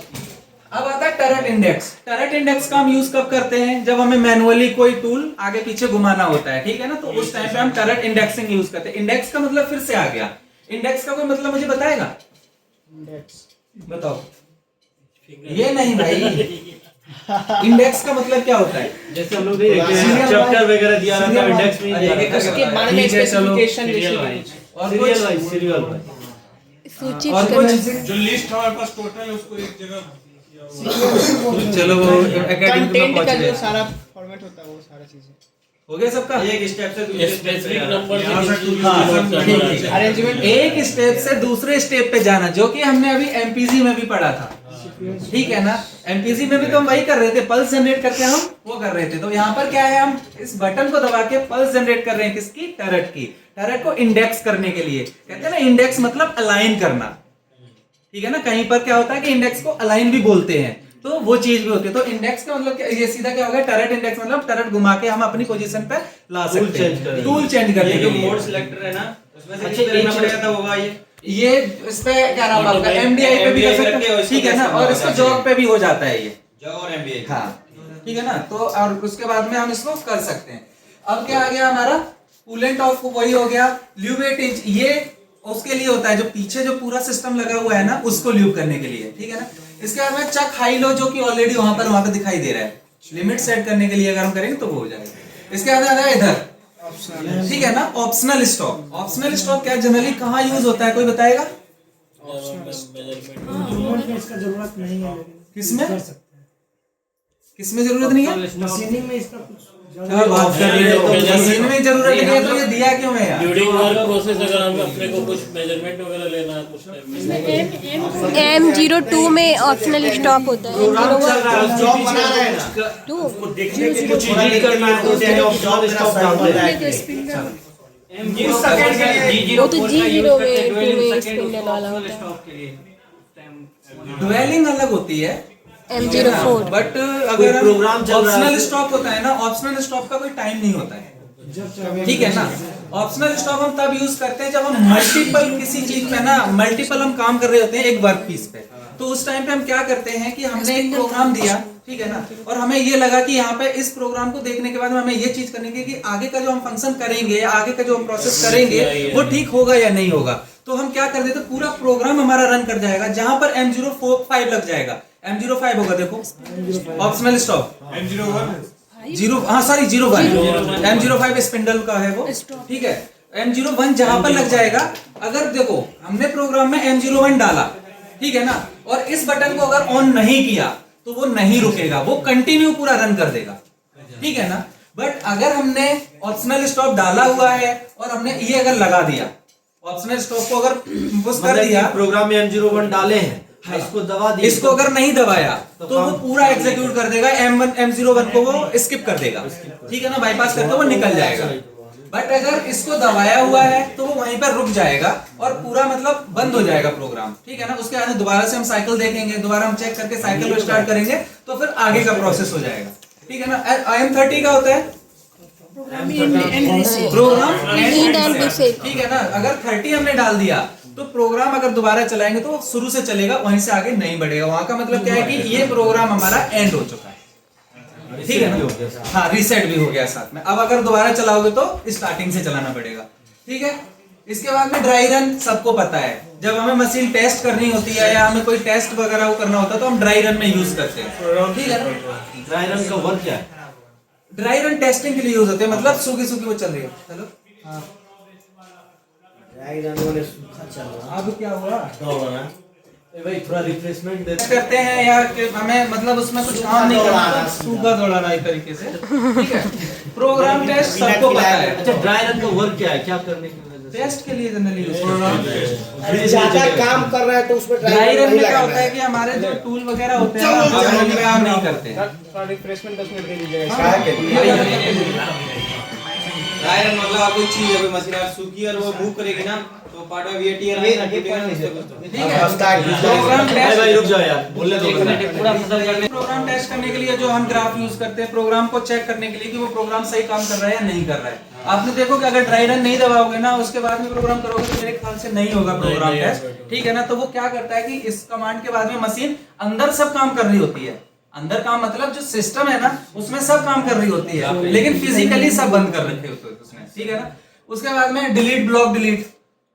Speaker 1: अब आता है टरट इंडेक्स। टरट इंडेक्स का हम यूज कब करते हैं, जब हमें मैनुअली कोई टूल आगे पीछे घुमाना होता है, ठीक है ना। तो उस टाइम पे हम टरट इंडेक्सिंग यूज करते हैं। इंडेक्स का मतलब फिर से आ गया, इंडेक्स का कोई मतलब मुझे बताएगा, बताओ। ये नहीं भाई, इंडेक्स का मतलब क्या होता है,
Speaker 7: जैसे हम लोग चैप्टर वगैरह दिया रहता है, इंडेक्स में
Speaker 3: उसके बारे में स्पेसिफिकेशन
Speaker 1: और कुछ
Speaker 7: सीरियल वाइज
Speaker 8: सूचित
Speaker 1: और
Speaker 8: करना।
Speaker 1: कुछ
Speaker 5: जो लिस्ट हमारे पास टोटल है उसको एक जगह
Speaker 1: चलो वो एकेडमिक में पहुंच गए,
Speaker 3: सारा फॉर्मेट होता है वो सारा चीजें
Speaker 1: हो गया सबका।
Speaker 2: एक स्टेप से दूसरे
Speaker 4: स्पेसिफिक
Speaker 2: step पे
Speaker 4: नंबर
Speaker 1: ठीक।
Speaker 3: अरेंजमेंट
Speaker 1: एक स्टेप से दूसरे स्टेप पे जाना, जो कि हमने अभी एमपीजी में भी पढ़ा था, ठीक है ना। एमपीजी में भी तो हम वही कर रहे थे, पल्स जनरेट करके हम वो कर रहे थे। तो यहाँ पर क्या है, हम इस बटन को दबा के पल्स जनरेट कर रहे हैं, किसकी, टरट की। टरट को इंडेक्स करने के लिए कहते हैं ना, इंडेक्स मतलब अलाइन करना, ठीक है ना। कहीं पर क्या होता है कि इंडेक्स को अलाइन भी बोलते हैं, तो वो चीज भी होती है। तो इंडेक्स का मतलब ये सीधा क्या होगा, टरट इंडेक्स मतलब टरट घुमा के हम अपनी पोजीशन पे ला सकते हैं, टूल चेंज करने के
Speaker 2: जो
Speaker 1: लिए।
Speaker 2: मोड सिलेक्टर है ना, उसमें से किस तरह पड़ेगा था होगा
Speaker 1: ये इस पे क्या नाम आपका, एमडीआई पे भी कर सकते हैं, ठीक है ना। और इसको जॉब पे भी हो जाता है ये,
Speaker 2: जॉब और एमबीए,
Speaker 1: हाँ ठीक है ना। तो और उसके बाद में हम इसको कर सकते हैं। अब क्या आ गया हमारा, कूलेंट ऑफ वही हो गया। ल्यूबेट इंच, ये उसके लिए होता है जो पीछे जो पूरा सिस्टम लगा हुआ है ना, उसको ल्यूब करने के लिए, ठीक है ना। इसके बाद में चक हाई लो, जो कि ऑलरेडी वहां पर दिखाई दे रहा है, लिमिट सेट करने के लिए अगर हम करेंगे तो वो हो जाएगा। इसके बाद आता है इधर ठीक है ना। ऑप्शनल स्टॉप, ऑप्शनल स्टॉप क्या जनरली कहाँ यूज होता है, कोई बताएगा?
Speaker 9: इसका जरूरत नहीं है,
Speaker 1: किसमें किसमें जरूरत नहीं है?
Speaker 9: मशीनिंग में इसका कुछ
Speaker 1: क्या बात कर रहे हो, मशीन में जरूरत नहीं है तो ये दिया क्यों है यार?
Speaker 4: ड्यूरिंग वर्क प्रोसेस अगर हम अपने को कुछ मेजरमेंट वगैरह लेना है कुछ टाइम में
Speaker 8: M02 में ऑप्शनल स्टॉप होता है।
Speaker 6: जॉब बना रहे हैं ना,
Speaker 8: 2
Speaker 6: वो देखने के लिए कुछ एडिट करना है तो चाहे आप जॉब स्टॉप डाल
Speaker 2: M0 सेकंड के लिए
Speaker 8: वो तो G0 में स्पिंडल वाला होता है।
Speaker 2: स्टॉप के लिए
Speaker 1: ड्वेलिंग अलग होती है
Speaker 8: M04
Speaker 1: बट अगर
Speaker 7: प्रोग्राम चल रहा है
Speaker 1: ऑप्शनल
Speaker 7: तो-
Speaker 1: स्टॉप होता है ना, ऑप्शनल स्टॉप का कोई टाइम नहीं होता है, ठीक है ना। ऑप्शनल स्टॉप हम तब यूज करते हैं जब हम मल्टीपल किसी चीज पे ना मल्टीपल हम काम कर रहे होते हैं एक वर्क पीस पे, तो उस टाइम पे हम क्या करते हैं कि हमने एक प्रोग्राम दिया, ठीक है ना, और हमें ये लगा कि यहाँ पे इस प्रोग्राम को देखने के बाद हमें ये चीज करनी है कि आगे का जो हम फंक्शन करेंगे, आगे का जो हम प्रोसेस करेंगे वो ठीक होगा या नहीं होगा। तो हम क्या कर देते, पूरा प्रोग्राम हमारा रन कर जाएगा जहां पर M05 लग जाएगा। M05 होगा, देखो ऑप्शनल स्टॉप
Speaker 5: M01
Speaker 1: हाँ सॉरी 01 M05 स्पिंडल का है वो, ठीक है। M01 जहां पर लग जाएगा, अगर देखो हमने प्रोग्राम में M01 डाला, ठीक है ना, और इस बटन को अगर ऑन नहीं किया तो वो नहीं रुकेगा, वो कंटिन्यू पूरा रन कर देगा, ठीक है ना। बट अगर हमने ऑप्शनल स्टॉप डाला हुआ है और हमने ये अगर लगा दिया, ऑप्शनल स्टॉप को अगर पुश कर दिया,
Speaker 7: प्रोग्राम में M01 डाले हैं, इसको दबा दिया,
Speaker 1: इसको अगर नहीं दबाया तो वो पूरा एग्जीक्यूट कर देगा, M01 को वो स्किप कर देगा, ठीक है ना, बाईपास करके वो निकल जाएगा। बट अगर इसको दबाया हुआ है तो वो वहीं पर रुक जाएगा और पूरा मतलब बंद हो जाएगा प्रोग्राम, ठीक है ना। उसके बाद दोबारा से हम साइकिल देखेंगे, दोबारा हम चेक करके साइकिल को स्टार्ट करेंगे तो फिर आगे का प्रोसेस हो जाएगा, ठीक है ना। M30 का होता है प्रोग्राम
Speaker 8: रीड एंड रिसेट।
Speaker 1: ठीक है ना। अगर 30 हमने डाल दिया तो प्रोग्राम अगर दोबारा चलाएंगे तो शुरू से चलेगा, वहीं से आगे नहीं बढ़ेगा। वहां का मतलब क्या है कि ये प्रोग्राम हमारा एंड हो चुका है, ठीक है ना। हाँ, रीसेट भी हो गया साथ में। अब अगर दोबारा चलाओगे तो स्टार्टिंग से चलाना पड़ेगा, ठीक है। इसके बाद में ड्राई रन सबको पता है, जब हमें मशीन टेस्ट करनी होती है या हमें कोई टेस्ट वगैरह वो करना होता है तो हम ड्राई रन में यूज करते हैं, ठीक है ना।
Speaker 7: ड्राई रन का वर्क क्या है?
Speaker 1: ड्राई रन टेस्टिंग के लिए यूज होते हैं, मतलब सूखी सूखी वो चल रही है। चलो हाँ, अब क्या हुआ
Speaker 7: भाई थोड़ा रिफ्रेशमेंट दे
Speaker 1: करते हैं या कि हमें मतलब उसमें कुछ काम नहीं करना, सूखा दौड़ाना एक तरीके से, ठीक है। प्रोग्राम टेस्ट सबको पता है।
Speaker 7: अच्छा, ड्राई रन का वर्क क्या है, क्या करने की वजह से?
Speaker 1: टेस्ट के लिए जनरली यूज
Speaker 6: ज्यादा काम कर रहे हैं तो उसमें
Speaker 1: ड्राई रन में क्या होता है कि हमारे जो टूल वगैरह होते हैं वो जनरली काम नहीं करते हैं।
Speaker 10: ड्राई रन मतलब आप कोई चीज है मशीन आप सूखी और वो मूव करेगी ना तो पार्ट ऑफ वीएटी है,
Speaker 1: ठीक है। प्रोग्राम टेस्ट
Speaker 7: भाई रुक जाओ यार, बोलने दो।
Speaker 1: प्रोग्राम टेस्ट करने के लिए जो हम ग्राफ यूज करते हैं, प्रोग्राम को चेक करने के लिए कि वो प्रोग्राम सही काम कर रहा है या नहीं कर रहा है। आपने देखो कि अगर ड्राई रन नहीं दबाओगे ना, उसके बाद में प्रोग्राम करोगे तो मेरे ख्याल से नहीं होगा प्रोग्राम टेस्ट, ठीक है ना। तो वो क्या करता है कि इस कमांड के बाद में मशीन अंदर सब काम कर रही होती है। अंदर काम मतलब जो सिस्टम है ना उसमें सब काम कर रही होती है, लेकिन फिजिकली सब बंद कर रखे होते हैं उसने, ठीक है ना। उसके बाद में डिलीट ब्लॉक डिलीट,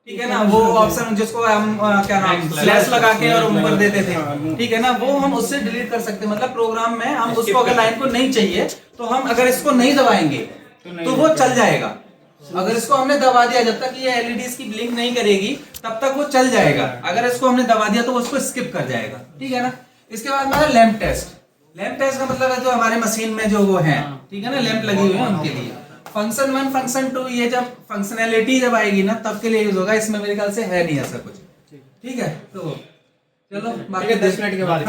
Speaker 1: ठीक है ना, वो ऑप्शन जिसको हम क्या नाम स्लैश लगा के और ऊपर देते थे, ठीक है ना, वो हम उससे डिलीट कर सकते हैं। मतलब प्रोग्राम में हम उसको अगर लाइन को नहीं चाहिए तो हम अगर इसको नहीं दबाएंगे तो वो चल जाएगा। अगर इसको हमने दबा दिया, जब तक ये एलईडी की ब्लिंक नहीं करेगी तब तक वो चल जाएगा। अगर इसको हमने दबा दिया तो वो उसको स्किप कर जाएगा, ठीक है ना। इसके बाद हमारा लैंप टेस्ट। लैंप टेस्ट का मतलब है जो हमारे मशीन में जो वो है, ठीक है ना, लैंप लगी हुई है उनके लिए। फंक्शन 1 फंक्शन 2 ये जब फंक्शनैलिटी जब आएगी ना तब के लिए यूज होगा, इसमें मेरे ख्याल से है नहीं ऐसा कुछ, ठीक है। तो चलो बाकी 10 मिनट के बाद